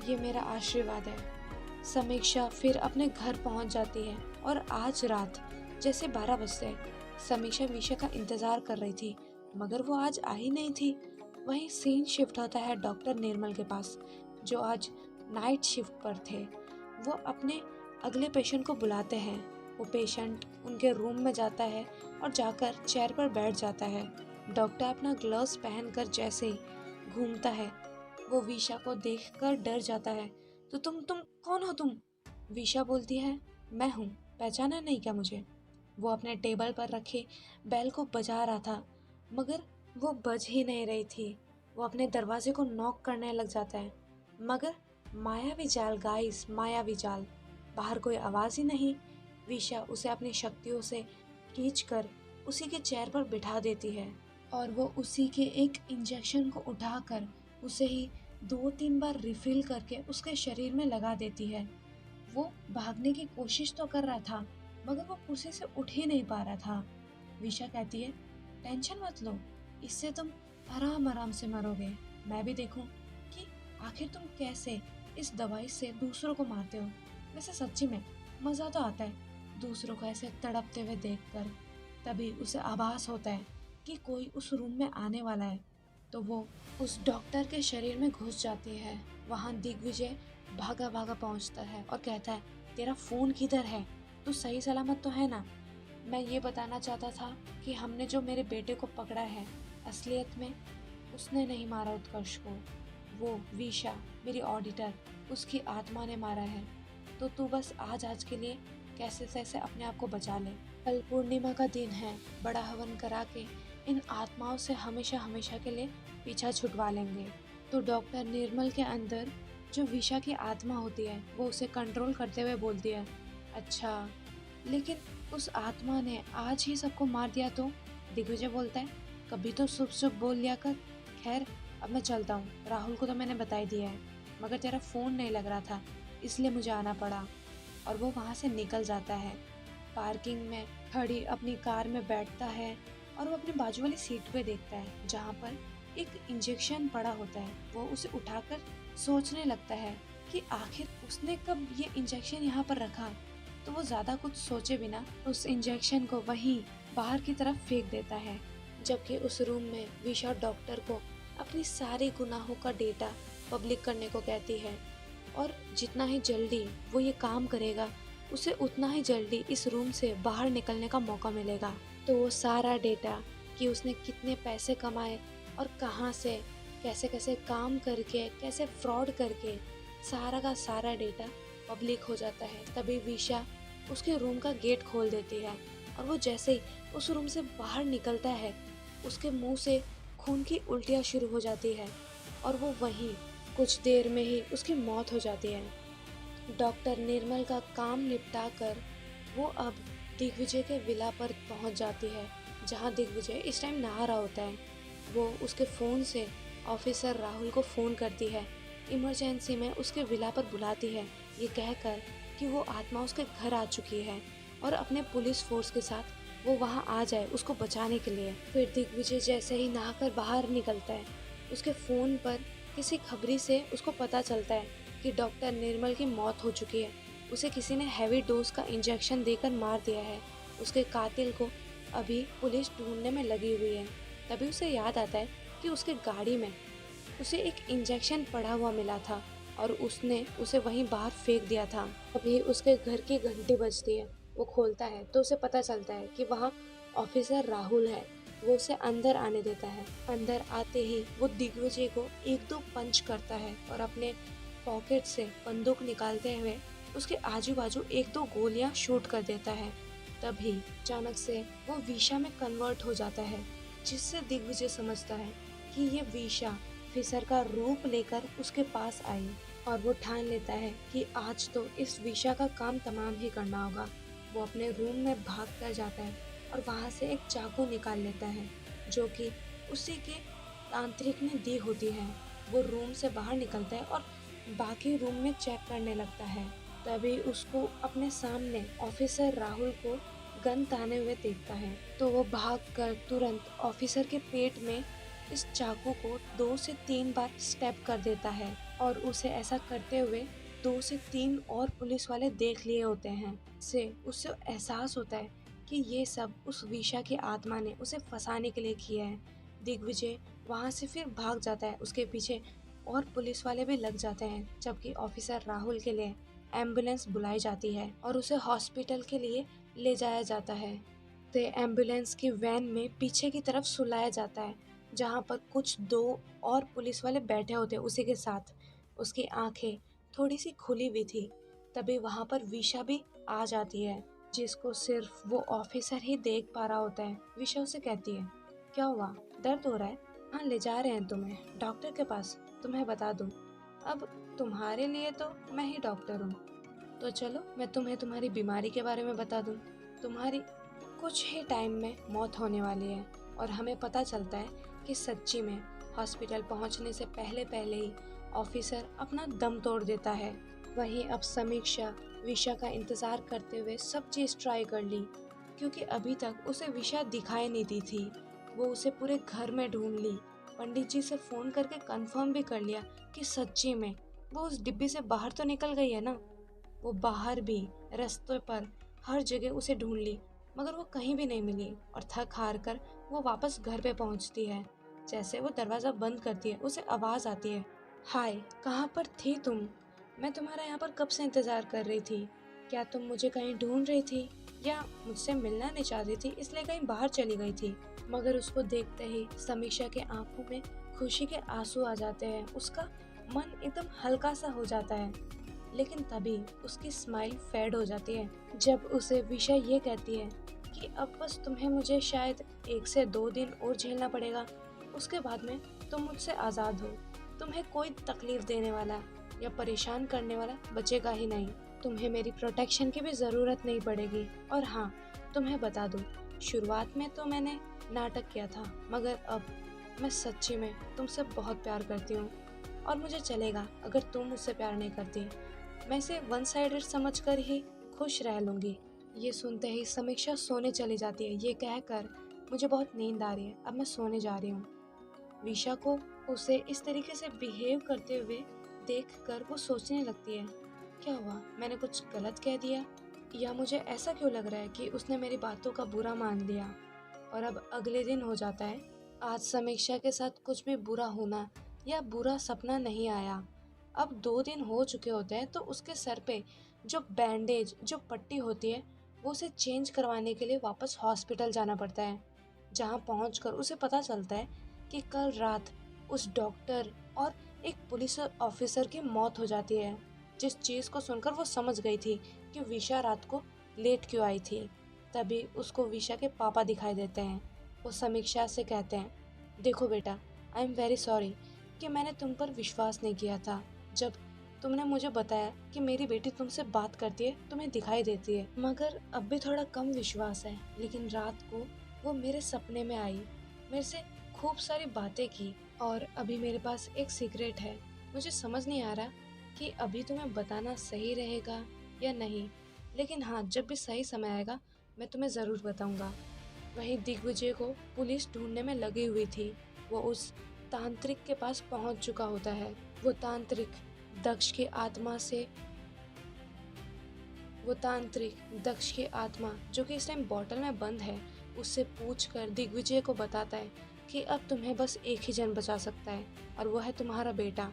ये मेरा आशीर्वाद है। समीक्षा फिर अपने घर पहुंच जाती है और आज रात जैसे 12 बजते समीक्षा विशा का इंतज़ार कर रही थी मगर वो आज आई नहीं थी। वहीं सीन शिफ्ट होता है डॉक्टर निर्मल के पास जो आज नाइट शिफ्ट पर थे। वो अपने अगले पेशेंट को बुलाते हैं। वो पेशेंट उनके रूम में जाता है और जाकर चेयर पर बैठ जाता है। डॉक्टर अपना ग्लव्स पहनकर जैसे ही घूमता है वो विशा को देखकर डर जाता है। तो तुम कौन हो तुम? विशा बोलती है मैं हूँ, पहचाना नहीं क्या मुझे? वो अपने टेबल पर रखे बेल को बजा रहा था मगर वो बज ही नहीं रही थी। वो अपने दरवाजे को नॉक करने लग जाता है मगर मायावी जाल गाइस, मायावी जाल, बाहर कोई आवाज़ ही नहीं। विशा उसे अपनी शक्तियों से खींचकर उसी के चेयर पर बिठा देती है और वो उसी के एक इंजेक्शन को उठाकर उसे ही 2-3 बार रिफिल करके उसके शरीर में लगा देती है। वो भागने की कोशिश तो कर रहा था मगर वो कुर्सी से उठ ही नहीं पा रहा था। विशा कहती है टेंशन मत लो, इससे तुम आराम आराम से मरोगे। मैं भी देखूं कि आखिर तुम कैसे इस दवाई से दूसरों को मारते हो। वैसे सच्ची में मज़ा तो आता है दूसरों को ऐसे तड़पते हुए देखकर। तभी उसे आभास होता है कि कोई उस रूम में आने वाला है तो वो उस डॉक्टर के शरीर में घुस जाती है। वहाँ दिग्विजय भागा भागा पहुँचता है और कहता है तेरा फ़ोन किधर है, तू सही सलामत तो है ना? मैं ये बताना चाहता था कि हमने जो मेरे बेटे को पकड़ा है असलियत में उसने नहीं मारा उत्कर्ष को, वो विशा मेरी ऑडिटर उसकी आत्मा ने मारा है। तो तू बस आज के लिए कैसे तैसे अपने आप को बचा ले। कल पूर्णिमा का दिन है, बड़ा हवन करा के इन आत्माओं से हमेशा हमेशा के लिए पीछा छुटवा लेंगे। तो डॉक्टर निर्मल के अंदर जो विशा की आत्मा होती है वो उसे कंट्रोल करते हुए बोलती है, अच्छा लेकिन उस आत्मा ने आज ही सबको मार दिया तो? दिग्विजय बोलता है, कभी तो शुभ शुभ बोल लिया कर। खैर अब मैं चलता हूँ, राहुल को तो मैंने बता ही दिया है, मगर तेरा फ़ोन नहीं लग रहा था इसलिए मुझे आना पड़ा। और वो वहाँ से निकल जाता है। पार्किंग में खड़ी अपनी कार में बैठता है और वो अपने बाजू वाली सीट पे देखता है जहाँ पर एक इंजेक्शन पड़ा होता है। वो उसे उठाकर सोचने लगता है कि आखिर उसने कब ये इंजेक्शन यहाँ पर रखा। तो वो ज़्यादा कुछ सोचे बिना उस इंजेक्शन को वहीं बाहर की तरफ फेंक देता है। जबकि उस रूम में विशा डॉक्टर को अपनी सारी गुनाहों का डेटा पब्लिक करने को कहती है और जितना ही जल्दी वो ये काम करेगा उसे उतना ही जल्दी इस रूम से बाहर निकलने का मौका मिलेगा। तो वो सारा डेटा कि उसने कितने पैसे कमाए और कहाँ से कैसे कैसे काम करके कैसे फ्रॉड करके सारा का सारा डेटा पब्लिक हो जाता है। तभी विशा उसके रूम का गेट खोल देती है और वो जैसे ही उस रूम से बाहर निकलता है उसके मुंह से खून की उल्टियाँ शुरू हो जाती है और वो वहीं कुछ देर में ही उसकी मौत हो जाती है। डॉक्टर निर्मल का काम निपटा कर वो अब दिग्विजय के विला पर पहुंच जाती है जहां दिग्विजय इस टाइम नहा रहा होता है। वो उसके फ़ोन से ऑफिसर राहुल को फ़ोन करती है, इमरजेंसी में उसके विला पर बुलाती है ये कहकर कि वो आत्मा उसके घर आ चुकी है और अपने पुलिस फोर्स के साथ वो वहां आ जाए उसको बचाने के लिए। फिर दिग्विजय जैसे ही नहाकर बाहर निकलता है उसके फ़ोन पर किसी खबरी से उसको पता चलता है कि डॉक्टर निर्मल की मौत हो चुकी है। उसे किसी ने हैवी डोज का इंजेक्शन देकर मार दिया है। उसके कातिल को अभी पुलिस ढूंढने में लगी हुई है। तभी उसे याद आता है कि उसके गाड़ी में उसे एक इंजेक्शन पड़ा हुआ मिला था और उसने उसे वहीं बाहर फेंक दिया था। अभी उसके घर की घंटी बजती है। वो खोलता है तो उसे पता चलता है कि वहाँ ऑफिसर राहुल है। वो उसे अंदर आने देता है। अंदर आते ही वो दिग्विजय को एक दो पंच करता है और अपने पॉकेट से बंदूक निकालते हुए उसके आजू बाजू एक दो गोलियां शूट कर देता है। तभी अचानक से वो विशा में कन्वर्ट हो जाता है जिससे दिग्विजय समझता है कि ये विशा फिसर का रूप लेकर उसके पास आई और वो ठान लेता है कि आज तो इस विशा का काम तमाम ही करना होगा। वो अपने रूम में भाग कर जाता है और वहाँ से एक चाकू निकाल लेता है जो कि उसी के तांत्रिक ने दी होती है। वो रूम से बाहर निकलता है और बाकी रूम में चेक करने लगता है। तभी उसको अपने सामने ऑफिसर राहुल को गन ताने हुए देखता है तो वो भागकर तुरंत ऑफिसर के पेट में इस चाकू को 2 से 3 बार स्टेप कर देता है और उसे ऐसा करते हुए 2 से 3 और पुलिस वाले देख लिए होते हैं। से उसे एहसास होता है कि ये सब उस विशा की आत्मा ने उसे फंसाने के लिए किया है। दिग्विजय वहाँ से फिर भाग जाता है, उसके पीछे और पुलिस वाले भी लग जाते हैं जबकि ऑफिसर राहुल के लिए एम्बुलेंस बुलाई जाती है और उसे हॉस्पिटल के लिए ले जाया जाता है। तो एम्बुलेंस की वैन में पीछे की तरफ सुलाया जाता है जहाँ पर कुछ 2 और पुलिस वाले बैठे होते हैं उसी के साथ। उसकी आंखें थोड़ी सी खुली हुई थी। तभी वहाँ पर विशा भी आ जाती है जिसको सिर्फ वो ऑफिसर ही देख पा रहा होता है। विशा उसे कहती है, क्या हुआ, दर्द हो रहा है? हाँ ले जा रहे हैं तुम्हें डॉक्टर के पास, तुम्हें बता दूं अब तुम्हारे लिए तो मैं ही डॉक्टर हूँ। तो चलो मैं तुम्हें तुम्हारी बीमारी के बारे में बता दूं। तुम्हारी कुछ ही टाइम में मौत होने वाली है। और हमें पता चलता है कि सच्ची में हॉस्पिटल पहुंचने से पहले पहले ही ऑफिसर अपना दम तोड़ देता है। वहीं अब समीक्षा विशा का इंतज़ार करते हुए सब चीज़ ट्राई कर ली क्योंकि अभी तक उसे विशा दिखाई नहीं दी थी। वो उसे पूरे घर में ढूंढ ली, पंडित जी से फ़ोन करके कंफर्म भी कर लिया कि सच्ची में वो उस डिब्बी से बाहर तो निकल गई है ना। वो बाहर भी रास्ते पर हर जगह उसे ढूंढ ली मगर वो कहीं भी नहीं मिली और थक हार कर वो वापस घर पे पहुंचती है। जैसे वो दरवाज़ा बंद करती है उसे आवाज़ आती है, हाय कहाँ पर थी तुम? मैं तुम्हारा यहाँ पर कब से इंतज़ार कर रही थी। क्या तुम मुझे कहीं ढूंढ रही थी या मुझसे मिलना नहीं चाहती थी इसलिए कहीं बाहर चली गई थी? मगर उसको देखते ही समीक्षा के आंखों में खुशी के आंसू आ जाते हैं। उसका मन एकदम हल्का सा हो जाता है। लेकिन तभी उसकी स्माइल फेड हो जाती है जब उसे विशा ये कहती है कि अब बस तुम्हें मुझे शायद 1 से 2 दिन और झेलना पड़ेगा, उसके बाद में तुम मुझसे आज़ाद हो। तुम्हें कोई तकलीफ देने वाला या परेशान करने वाला बचेगा ही नहीं। तुम्हें मेरी प्रोटेक्शन की भी ज़रूरत नहीं पड़ेगी। और हाँ, तुम्हें बता दूँ, शुरुआत में तो मैंने नाटक किया था, मगर अब मैं सच्ची में तुमसे बहुत प्यार करती हूँ। और मुझे चलेगा अगर तुम मुझसे प्यार नहीं करती। मैं इसे वन साइडेड समझकर ही खुश रह लूँगी। ये सुनते ही समीक्षा सोने चली जाती है। ये कहकर मुझे बहुत नींद आ रही है, अब मैं सोने जा रही हूँ। विशा को उसे इस तरीके से बिहेव करते हुए देखकर वो सोचने लगती है, क्या हुआ, मैंने कुछ गलत कह दिया, या मुझे ऐसा क्यों लग रहा है कि उसने मेरी बातों का बुरा मान लिया। और अब अगले दिन हो जाता है। आज समीक्षा के साथ कुछ भी बुरा होना या बुरा सपना नहीं आया। अब 2 दिन हो चुके होते हैं, तो उसके सर पे जो बैंडेज, जो पट्टी होती है, वो उसे चेंज करवाने के लिए वापस हॉस्पिटल जाना पड़ता है। जहाँ पहुँचकर उसे पता चलता है कि कल रात उस डॉक्टर और एक पुलिस ऑफिसर की मौत हो जाती है। जिस चीज़ को सुनकर वो समझ गई थी कि विशा रात को लेट क्यों आई थी। तभी उसको विशा के पापा दिखाई देते हैं। वो समीक्षा से कहते हैं, देखो बेटा, आई एम वेरी सॉरी कि मैंने तुम पर विश्वास नहीं किया था। जब तुमने मुझे बताया कि मेरी बेटी तुमसे बात करती है, तुम्हें दिखाई देती है, मगर अब भी थोड़ा कम विश्वास है। लेकिन रात को वो मेरे सपने में आई, मेरे से खूब सारी बातें की, और अभी मेरे पास एक सीक्रेट है। मुझे समझ नहीं आ रहा कि अभी तुम्हें बताना सही रहेगा या नहीं, लेकिन हाँ, जब भी सही समय आएगा मैं तुम्हें ज़रूर बताऊंगा। वहीं दिग्विजय को पुलिस ढूंढने में लगी हुई थी। वो उस तांत्रिक के पास पहुंच चुका होता है। वो तांत्रिक दक्ष की आत्मा से वो तांत्रिक दक्ष की आत्मा, जो कि इस टाइम बॉटल में बंद है, उससे पूछकर दिग्विजय को बताता है कि अब तुम्हें बस एक ही जन बचा सकता है, और वो है तुम्हारा बेटा।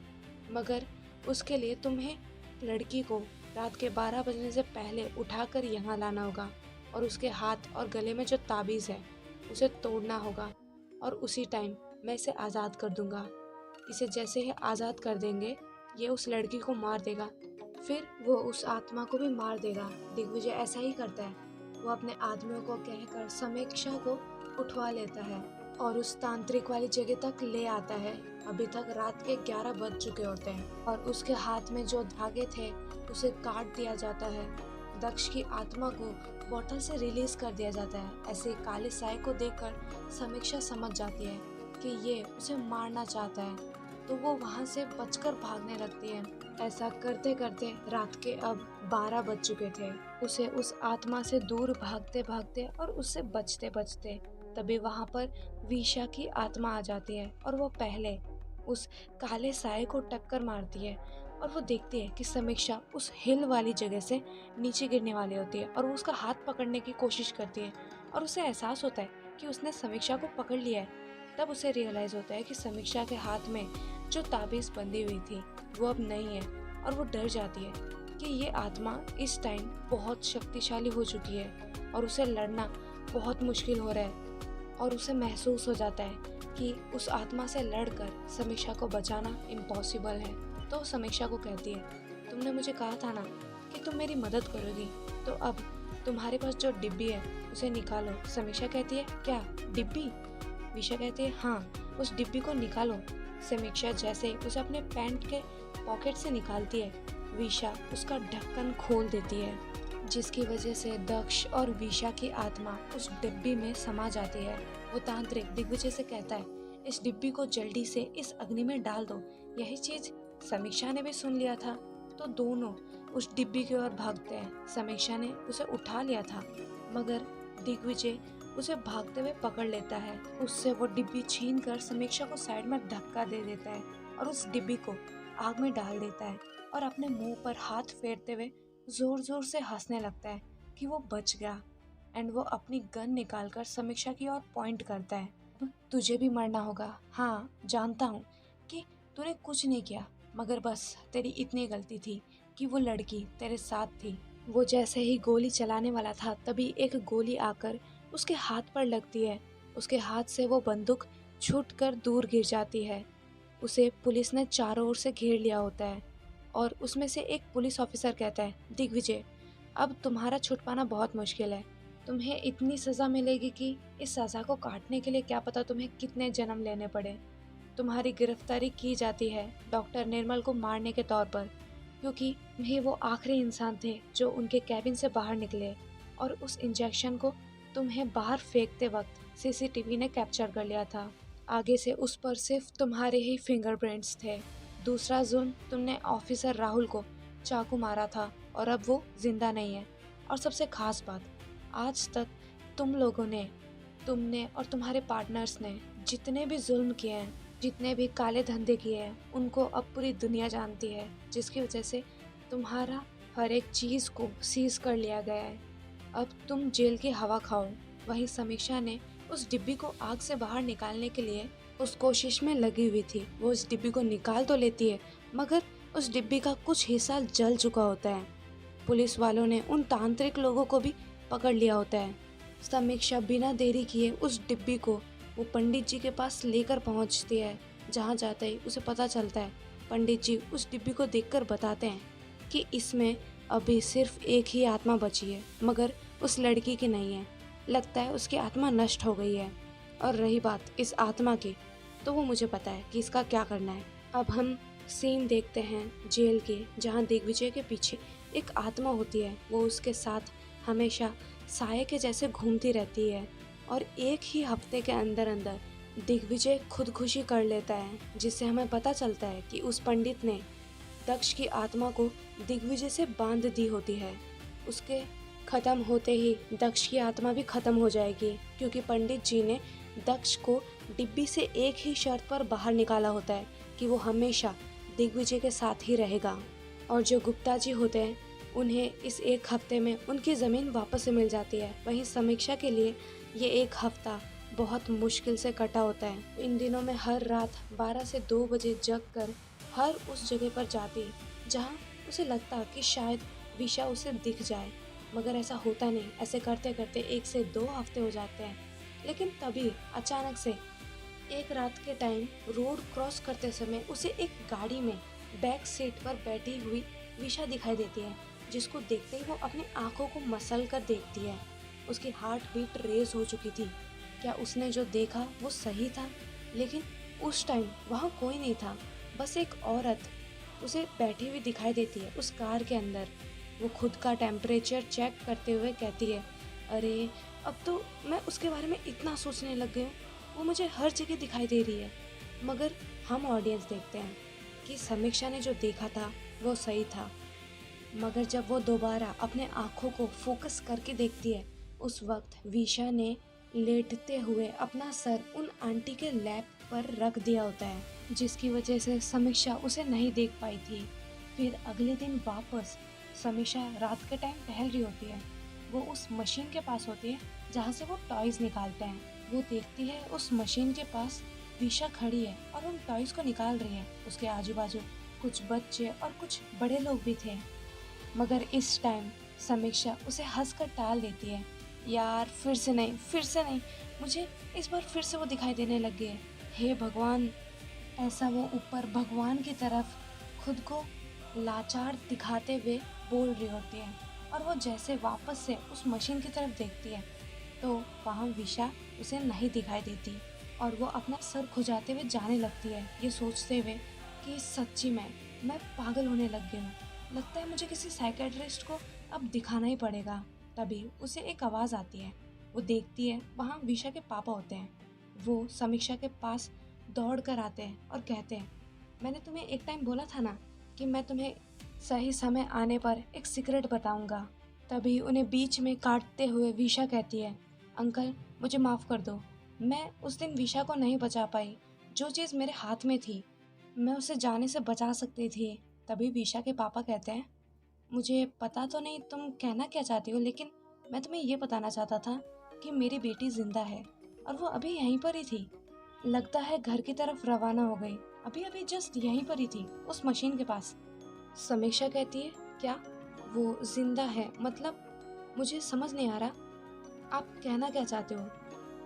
मगर उसके लिए तुम्हें लड़की को रात के 12 बजने से पहले उठाकर यहाँ लाना होगा, और उसके हाथ और गले में जो ताबीज़ है उसे तोड़ना होगा, और उसी टाइम मैं इसे आज़ाद कर दूंगा। इसे जैसे ही आज़ाद कर देंगे, ये उस लड़की को मार देगा, फिर वो उस आत्मा को भी मार देगा। दिग्विजय ऐसा ही करता है। वो अपने आदमियों को कहकर समीक्षा को उठवा लेता है और उस तांत्रिक वाली जगह तक ले आता है। अभी तक रात के 11 बज चुके होते हैं, और उसके हाथ में जो धागे थे उसे काट दिया जाता है। दक्ष की आत्मा को बोतल से रिलीज कर दिया जाता है। ऐसे काले साए को देखकर समीक्षा समझ जाती है कि ये उसे मारना चाहता है, तो वो वहाँ से बचकर भागने लगती है। ऐसा करते करते रात के अब 12 बज चुके थे। उसे उस आत्मा से दूर भागते भागते और उससे बचते बचते तभी वहाँ पर विशा की आत्मा आ जाती है, और वो पहले उस काले साए को टक्कर मारती है, और वो देखती है कि समीक्षा उस हिल वाली जगह से नीचे गिरने वाली होती है, और वो उसका हाथ पकड़ने की कोशिश करती है, और उसे एहसास होता है कि उसने समीक्षा को पकड़ लिया है। तब उसे रियलाइज़ होता है कि समीक्षा के हाथ में जो ताबीज़ बंधी हुई थी वो अब नहीं है, और वो डर जाती है कि ये आत्मा इस टाइम बहुत शक्तिशाली हो चुकी है और उसे लड़ना बहुत मुश्किल हो रहा है। और उसे महसूस हो जाता है कि उस आत्मा से लड़कर समीक्षा को बचाना इम्पॉसिबल है। तो समीक्षा को कहती है, तुमने मुझे कहा था ना कि तुम मेरी मदद करोगी, तो अब तुम्हारे पास जो डिब्बी है उसे निकालो। समीक्षा कहती है, क्या डिब्बी? विशा कहती है, हाँ, उस डिब्बी को निकालो। समीक्षा जैसे उसे अपने पैंट के पॉकेट से निकालती है, विशा उसका ढक्कन खोल देती है, जिसकी वजह से दक्ष और विशा की आत्मा उस डिब्बी में समा जाती है। वो तांत्रिक दिग्विजय से कहता है, इस डिब्बी को जल्दी से इस अग्नि में डाल दो। यही चीज समीक्षा ने भी सुन लिया था, तो दोनों उस डिब्बी की ओर भागते हैं। समीक्षा ने उसे उठा लिया था, मगर दिग्विजय उसे भागते हुए पकड़ लेता है। उससे वो डिब्बी छीन कर समीक्षा को साइड में धक्का दे देता है और उस डिब्बी को आग में डाल देता है, और अपने मुंह पर हाथ फेरते हुए जोर जोर से हंसने लगता है कि वो बच गया। एंड वो अपनी गन निकालकर समीक्षा की ओर पॉइंट करता है, तुझे भी मरना होगा। हाँ, जानता हूँ कि तूने कुछ नहीं किया, मगर बस तेरी इतनी गलती थी कि वो लड़की तेरे साथ थी। वो जैसे ही गोली चलाने वाला था, तभी एक गोली आकर उसके हाथ पर लगती है। उसके हाथ से वो बंदूक छूटकर दूर गिर जाती है। उसे पुलिस ने चारों ओर से घेर लिया होता है, और उसमें से एक पुलिस ऑफिसर कहता है, दिग्विजय, अब तुम्हारा छूट पाना बहुत मुश्किल है। तुम्हें इतनी सज़ा मिलेगी कि इस सज़ा को काटने के लिए क्या पता तुम्हें कितने जन्म लेने पड़े। तुम्हारी गिरफ्तारी की जाती है डॉक्टर निर्मल को मारने के तौर पर, क्योंकि ये वो आखिरी इंसान थे जो उनके कैबिन से बाहर निकले और उस इंजेक्शन को तुम्हें बाहर फेंकते वक्त सीसीटीवी ने कैप्चर कर लिया था। आगे से उस पर सिर्फ तुम्हारे ही फिंगरप्रिंट्स थे। दूसरा जुर्म, तुमने ऑफिसर राहुल को चाकू मारा था और अब वो जिंदा नहीं है। और सबसे खास बात, आज तक तुम लोगों ने, तुमने और तुम्हारे पार्टनर्स ने जितने भी जुल्म किए हैं, जितने भी काले धंधे किए हैं, उनको अब पूरी दुनिया जानती है, जिसकी वजह से तुम्हारा हर एक चीज़ को सीज कर लिया गया है। अब तुम जेल की हवा खाओ। वहीं समीक्षा ने उस डिब्बी को आग से बाहर निकालने के लिए उस कोशिश में लगी हुई थी। वो उस डिब्बी को निकाल तो लेती है, मगर उस डिब्बी का कुछ हिस्सा जल चुका होता है। पुलिस वालों ने उन तांत्रिक लोगों को भी पकड़ लिया होता है। समीक्षा बिना देरी किए उस डिब्बी को वो पंडित जी के पास लेकर पहुंचती है। जहां जाते ही उसे पता चलता है, पंडित जी उस डिब्बी को देखकर बताते हैं कि इसमें अभी सिर्फ एक ही आत्मा बची है, मगर उस लड़की की नहीं है। लगता है उसकी आत्मा नष्ट हो गई है। और रही बात इस आत्मा की, तो वो मुझे पता है कि इसका क्या करना है। अब हम सीन देखते हैं जेल के, जहाँ दिग्विजय के पीछे एक आत्मा होती है। वो उसके साथ हमेशा साये के जैसे घूमती रहती है और एक ही हफ्ते के अंदर अंदर दिग्विजय खुदकुशी कर लेता है, जिससे हमें पता चलता है कि उस पंडित ने दक्ष की आत्मा को दिग्विजय से बांध दी होती है। उसके खत्म होते ही दक्ष की आत्मा भी खत्म हो जाएगी, क्योंकि पंडित जी ने दक्ष को डिब्बी से एक ही शर्त पर बाहर निकाला होता है कि वो हमेशा दिग्विजय के साथ ही रहेगा। और जो गुप्ता जी होते हैं, उन्हें इस एक हफ्ते में उनकी ज़मीन वापस से मिल जाती है। वहीं समीक्षा के लिए ये एक हफ्ता बहुत मुश्किल से कटा होता है। इन दिनों में हर रात 12 से 2 बजे जग कर हर उस जगह पर जाती जहां उसे लगता कि शायद विशा उसे दिख जाए, मगर ऐसा होता नहीं। ऐसे करते करते 1 से 2 हफ्ते हो जाते हैं। लेकिन तभी अचानक से एक रात के टाइम रोड क्रॉस करते समय उसे एक गाड़ी में बैक सीट पर बैठी हुई विशा दिखाई देती है, जिसको देखते ही वो अपनी आंखों को मसल कर देखती है। उसकी हार्ट बीट रेज हो चुकी थी। क्या उसने जो देखा वो सही था? लेकिन उस टाइम वहाँ कोई नहीं था, बस एक औरत उसे बैठी हुई दिखाई देती है उस कार के अंदर। वो खुद का टेम्परेचर चेक करते हुए कहती है, अरे अब तो मैं उसके बारे में इतना सोचने लग गई हूँ, वो मुझे हर जगह दिखाई दे रही है। मगर हम ऑडियंस देखते हैं कि समीक्षा ने जो देखा था वो सही था। मगर जब वो दोबारा अपने आँखों को फोकस करके देखती है, उस वक्त विशा ने लेटते हुए अपना सर उन आंटी के लैप पर रख दिया होता है, जिसकी वजह से समीक्षा उसे नहीं देख पाई थी। फिर अगले दिन वापस समीक्षा रात के टाइम टहल रही होती है। वो उस मशीन के पास होती है जहाँ से वो टॉयज निकालते हैं। वो देखती है उस मशीन के पास विशा खड़ी है और उन टॉयज को निकाल रही है। उसके आजू बाजू कुछ बच्चे और कुछ बड़े लोग भी थे, मगर इस टाइम समीक्षा उसे हंसकर टाल देती है। यार फिर से नहीं, मुझे इस बार फिर से वो दिखाई देने लग गए। हे भगवान, ऐसा वो ऊपर भगवान की तरफ खुद को लाचार दिखाते हुए बोल रही होती है। और वो जैसे वापस से उस मशीन की तरफ देखती है तो वहाँ विशा उसे नहीं दिखाई देती और वो अपना सर खुजाते हुए जाने लगती है, ये सोचते हुए कि सच्ची में मैं पागल होने लग गई हूँ। लगता है मुझे किसी साइकेट्रिस्ट को अब दिखाना ही पड़ेगा। तभी उसे एक आवाज़ आती है। वो देखती है वहाँ विशा के पापा होते हैं। वो समीक्षा के पास दौड़ कर आते हैं और कहते हैं, मैंने तुम्हें एक टाइम बोला था ना कि मैं तुम्हें सही समय आने पर एक सीक्रेट बताऊंगा। तभी उन्हें बीच में काटते हुए विशा कहती है, अंकल मुझे माफ़ कर दो, मैं उस दिन विशा को नहीं बचा पाई। जो चीज़ मेरे हाथ में थी मैं उसे जाने से बचा सकती थी। तभी विशा के पापा कहते हैं, मुझे पता तो नहीं तुम कहना क्या चाहती हो, लेकिन मैं तुम्हें ये बताना चाहता था कि मेरी बेटी जिंदा है और वो अभी यहीं पर ही थी। लगता है घर की तरफ रवाना हो गई, अभी अभी जस्ट यहीं पर ही थी उस मशीन के पास। समीक्षा कहती है, क्या वो जिंदा है? मतलब मुझे समझ नहीं आ रहा, आप कहना क्या चाहते हो?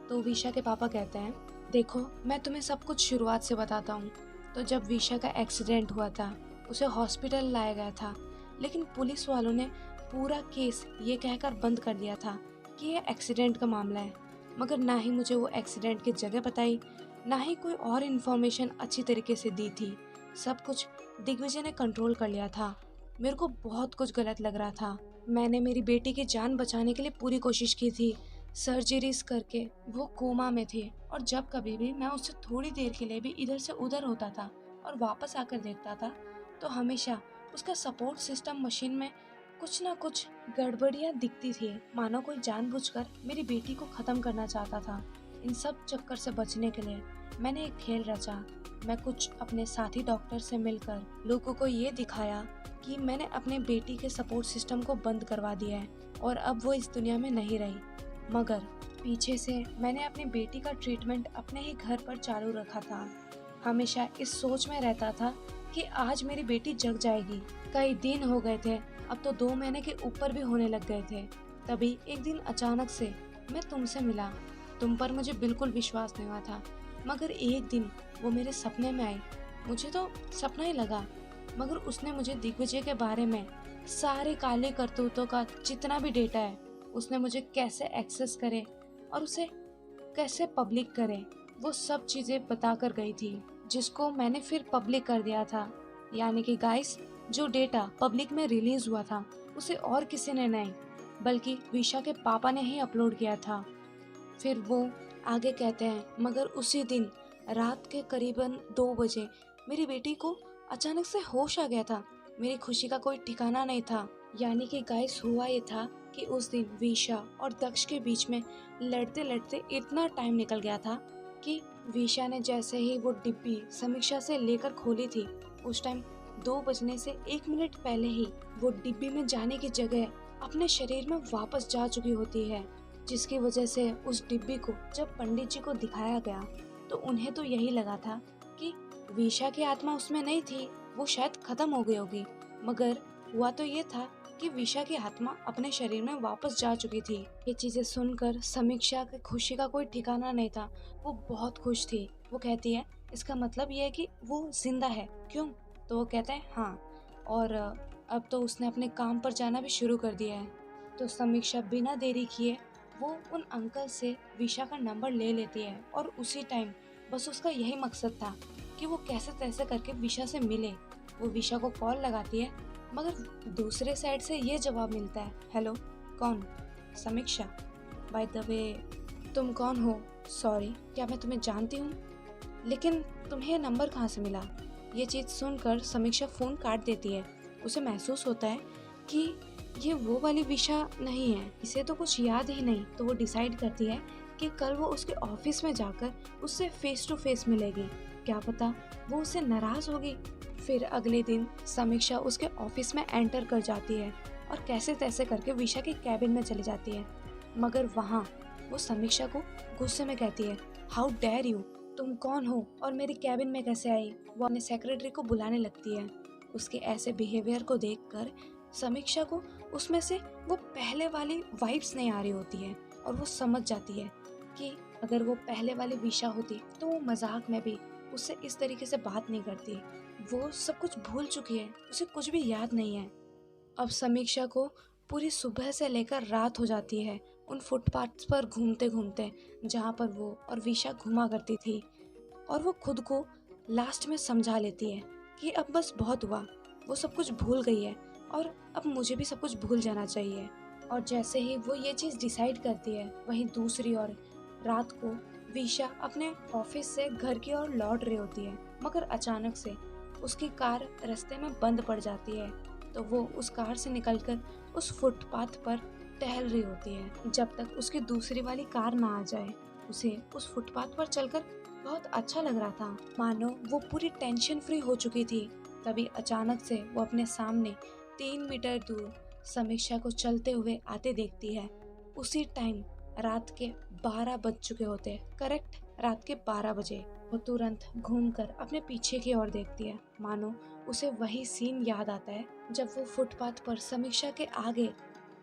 तो विशा के पापा कहते हैं, देखो मैं तुम्हें सब कुछ शुरुआत से बताता हूँ। तो जब विशा का एक्सीडेंट हुआ था, उसे हॉस्पिटल लाया गया था, लेकिन पुलिस वालों ने पूरा केस ये कहकर बंद कर दिया था कि ये एक्सीडेंट का मामला है। मगर ना ही मुझे वो एक्सीडेंट की जगह बताई, ना ही कोई और इन्फॉर्मेशन अच्छी तरीके से दी थी। सब कुछ दिग्विजय ने कंट्रोल कर लिया था। मेरे को बहुत कुछ गलत लग रहा था। मैंने मेरी बेटी की जान बचाने के लिए पूरी कोशिश की थी, सर्जरीज करके। वो कोमा में थे और जब कभी भी मैं उससे थोड़ी देर के लिए भी इधर से उधर होता था और वापस आकर देखता था, तो हमेशा उसका सपोर्ट सिस्टम मशीन में कुछ ना कुछ गड़बड़ियां दिखती थी, मानो कोई जानबूझकर मेरी बेटी को खत्म करना चाहता था। इन सब चक्कर से बचने के लिए मैंने एक खेल रचा। मैं कुछ अपने साथी डॉक्टर से मिलकर लोगों को ये दिखाया कि मैंने अपने बेटी के सपोर्ट सिस्टम को बंद करवा दिया है और अब वो इस दुनिया में नहीं रही। मगर पीछे से मैंने अपनी बेटी का ट्रीटमेंट अपने ही घर पर चालू रखा था। हमेशा इस सोच में रहता था कि आज मेरी बेटी जग जाएगी। कई दिन हो गए थे, अब तो 2 महीने के ऊपर भी होने लग गए थे। तभी एक दिन अचानक से मैं तुमसे मिला। तुम पर मुझे बिल्कुल विश्वास नहीं हुआ था, मगर एक दिन वो मेरे सपने में आई। मुझे तो सपना ही लगा, मगर उसने मुझे दिग्विजय के बारे में सारे काले करतूतों का जितना भी डेटा है, उसने मुझे कैसे एक्सेस करे और उसे कैसे पब्लिक करे, वो सब चीज़ें बता कर गई थी, जिसको मैंने फिर पब्लिक कर दिया था। यानी कि गाइस, जो डेटा पब्लिक में रिलीज हुआ था उसे और किसी ने नहीं, बल्कि विशा के पापा ने ही अपलोड किया था। फिर वो आगे कहते हैं, मगर उसी दिन रात के करीबन 2 बजे मेरी बेटी को अचानक से होश आ गया था। मेरी खुशी का कोई ठिकाना नहीं था। यानी कि गाइस, हुआ ये था कि उस दिन विशा और दक्ष के बीच में लड़ते लड़ते इतना टाइम निकल गया था कि विशा ने जैसे ही वो डिब्बी समीक्षा से लेकर खोली थी, उस टाइम 2 बजने से 1 मिनट पहले ही वो डिब्बी में जाने की जगह अपने शरीर में वापस जा चुकी होती है। जिसकी वजह से उस डिब्बी को जब पंडित जी को दिखाया गया तो उन्हें तो यही लगा था कि विशा की आत्मा उसमें नहीं थी, वो शायद खत्म हो गई होगी। मगर हुआ तो ये था कि विशा की आत्मा अपने शरीर में वापस जा चुकी थी। ये चीजें सुनकर समीक्षा की खुशी का कोई ठिकाना नहीं था। वो बहुत खुश थी। वो कहती है, इसका मतलब ये है कि वो जिंदा है, क्यों? तो वो कहता है हाँ, और अब तो उसने अपने काम पर जाना भी शुरू कर दिया है। तो समीक्षा बिना देरी किए वो उन अंकल से विशा का नंबर ले लेती है और उसी टाइम बस उसका यही मकसद था कि वो कैसे तैसे करके विशा से मिले। वो विशा को कॉल लगाती है, मगर दूसरे साइड से ये जवाब मिलता है, हेलो, कौन? समीक्षा। बाय द वे, तुम कौन हो? सॉरी, क्या मैं तुम्हें जानती हूँ? लेकिन तुम्हें ये नंबर कहाँ से मिला? ये चीज़ सुनकर समीक्षा फ़ोन काट देती है। उसे महसूस होता है कि ये वो वाली विशा नहीं है, इसे तो कुछ याद ही नहीं। तो वो डिसाइड करती है कि कल वो उसके ऑफिस में जाकर उससे फेस टू फेस मिलेगी। क्या पता वो उससे नाराज होगी। फिर अगले दिन समीक्षा उसके ऑफिस में एंटर कर जाती है और कैसे तैसे करके विशा के कैबिन में चली जाती है। मगर वहाँ वो समीक्षा को गुस्से में कहती है, हाउ डेयर यू, तुम कौन हो और मेरी कैबिन में कैसे आई? वो अपने सेक्रेटरी को बुलाने लगती है। उसके ऐसे बिहेवियर को देखकर समीक्षा को उसमें से वो पहले वाली वाइब्स नहीं आ रही होती है और वो समझ जाती है कि अगर वो पहले वाली विशा होती तो वो मजाक में भी उससे इस तरीके से बात नहीं करती। वो सब कुछ भूल चुकी है, उसे कुछ भी याद नहीं है। अब समीक्षा को पूरी सुबह से लेकर रात हो जाती है उन फुटपाथ पर घूमते घूमते, जहाँ पर वो और विशा घुमा करती थी। और वो खुद को लास्ट में समझा लेती है कि अब बस बहुत हुआ, वो सब कुछ भूल गई है और अब मुझे भी सब कुछ भूल जाना चाहिए। और जैसे ही वो ये चीज़ डिसाइड करती है, वहीं दूसरी ओर रात को विशा अपने ऑफिस से घर की ओर लौट रही होती है, मगर अचानक से उसकी कार रास्ते में बंद पड़ जाती है। तो वो उस कार से निकलकर उस फुटपाथ पर टहल रही होती है जब तक उसकी दूसरी वाली कार ना आ जाए। उसे उस फुटपाथ पर चलकर बहुत अच्छा लग रहा था, मानो वो पूरी टेंशन फ्री हो चुकी थी। तभी अचानक से वो अपने सामने 3 मीटर दूर समीक्षा को चलते हुए आते देखती है। उसी टाइम रात के 12 बज चुके होते, करेक्ट रात के 12 बजे। वो तुरंत घूमकर अपने पीछे की ओर देखती है, मानो उसे वही सीन याद आता है जब वो फुटपाथ पर समीक्षा के आगे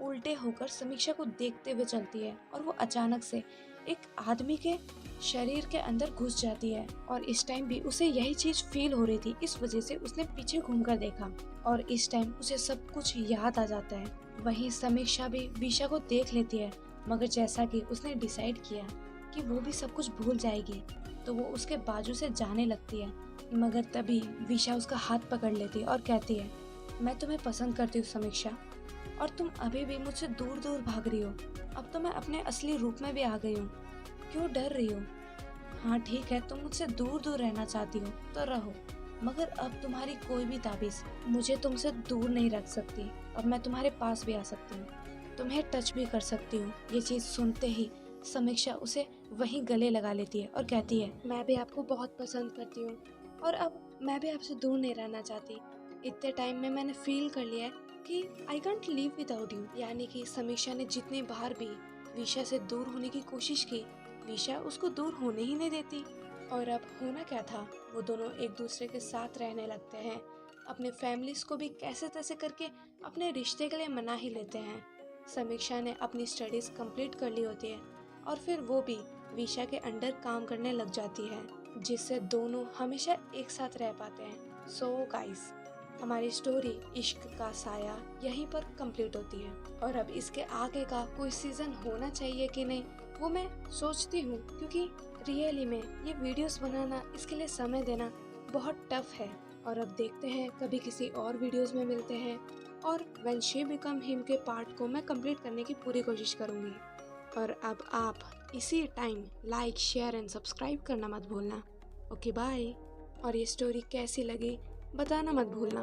उल्टे होकर समीक्षा को देखते हुए चलती है और वो अचानक से एक आदमी के शरीर के अंदर घुस जाती है। और इस टाइम भी उसे यही चीज फील हो रही थी, इस वजह से उसने पीछे घूमकर देखा और इस टाइम उसे सब कुछ याद आ जाता है। वहीं समीक्षा भी विशा को देख लेती है, मगर जैसा कि उसने डिसाइड किया कि वो भी सब कुछ भूल जाएगी, तो वो उसके बाजू से जाने लगती है, मगर तभी विशा उसका हाथ पकड़ लेती है और कहती है, मैं तुम्हें पसंद करती हूँ समीक्षा, और तुम अभी भी मुझसे दूर दूर भाग रही हो। अब तो मैं अपने असली रूप में भी आ गई हूँ, क्यों डर रही हो? हाँ ठीक है, तुम मुझसे दूर दूर रहना चाहती हो तो रहो, मगर अब तुम्हारी कोई भी ताबीज़ मुझे तुमसे दूर नहीं रख सकती। अब मैं तुम्हारे पास भी आ सकती हूँ, तुम्हें टच भी कर सकती हूँ। ये चीज़ सुनते ही समीक्षा उसे वहीं गले लगा लेती है और कहती है, मैं भी आपको बहुत पसंद करती हूँ और अब मैं भी आपसे दूर नहीं रहना चाहती। इतने टाइम में मैंने फील कर लिया है कि I can't live without you. यानी कि समीक्षा ने जितनी बार भी विशा से दूर होने की कोशिश की, विशा उसको दूर होने ही नहीं देती। और अब होना क्या था, वो दोनों एक दूसरे के साथ रहने लगते हैं, अपने फैमिलीज को भी कैसे तैसे करके अपने रिश्ते के लिए मना ही लेते हैं। समीक्षा ने अपनी स्टडीज कंप्लीट कर ली होती है और फिर वो भी विशा के अंडर काम करने लग जाती है, जिससे दोनों हमेशा एक साथ रह पाते हैं। सो गाइस, हमारी स्टोरी इश्क का साया यहीं पर कंप्लीट होती है। और अब इसके आगे का कोई सीजन होना चाहिए कि नहीं, वो मैं सोचती हूँ, क्योंकि रियली में ये वीडियोस बनाना, इसके लिए समय देना बहुत टफ है। और अब देखते हैं, कभी किसी और वीडियोस में मिलते हैं और व्हेन शी बिकम हिम के पार्ट को मैं कंप्लीट करने की पूरी कोशिश करूँगी। और अब आप इसी time like, share and subscribe करना मत भूलना। Okay bye. और ये स्टोरी कैसी लगी बताना मत भूलना।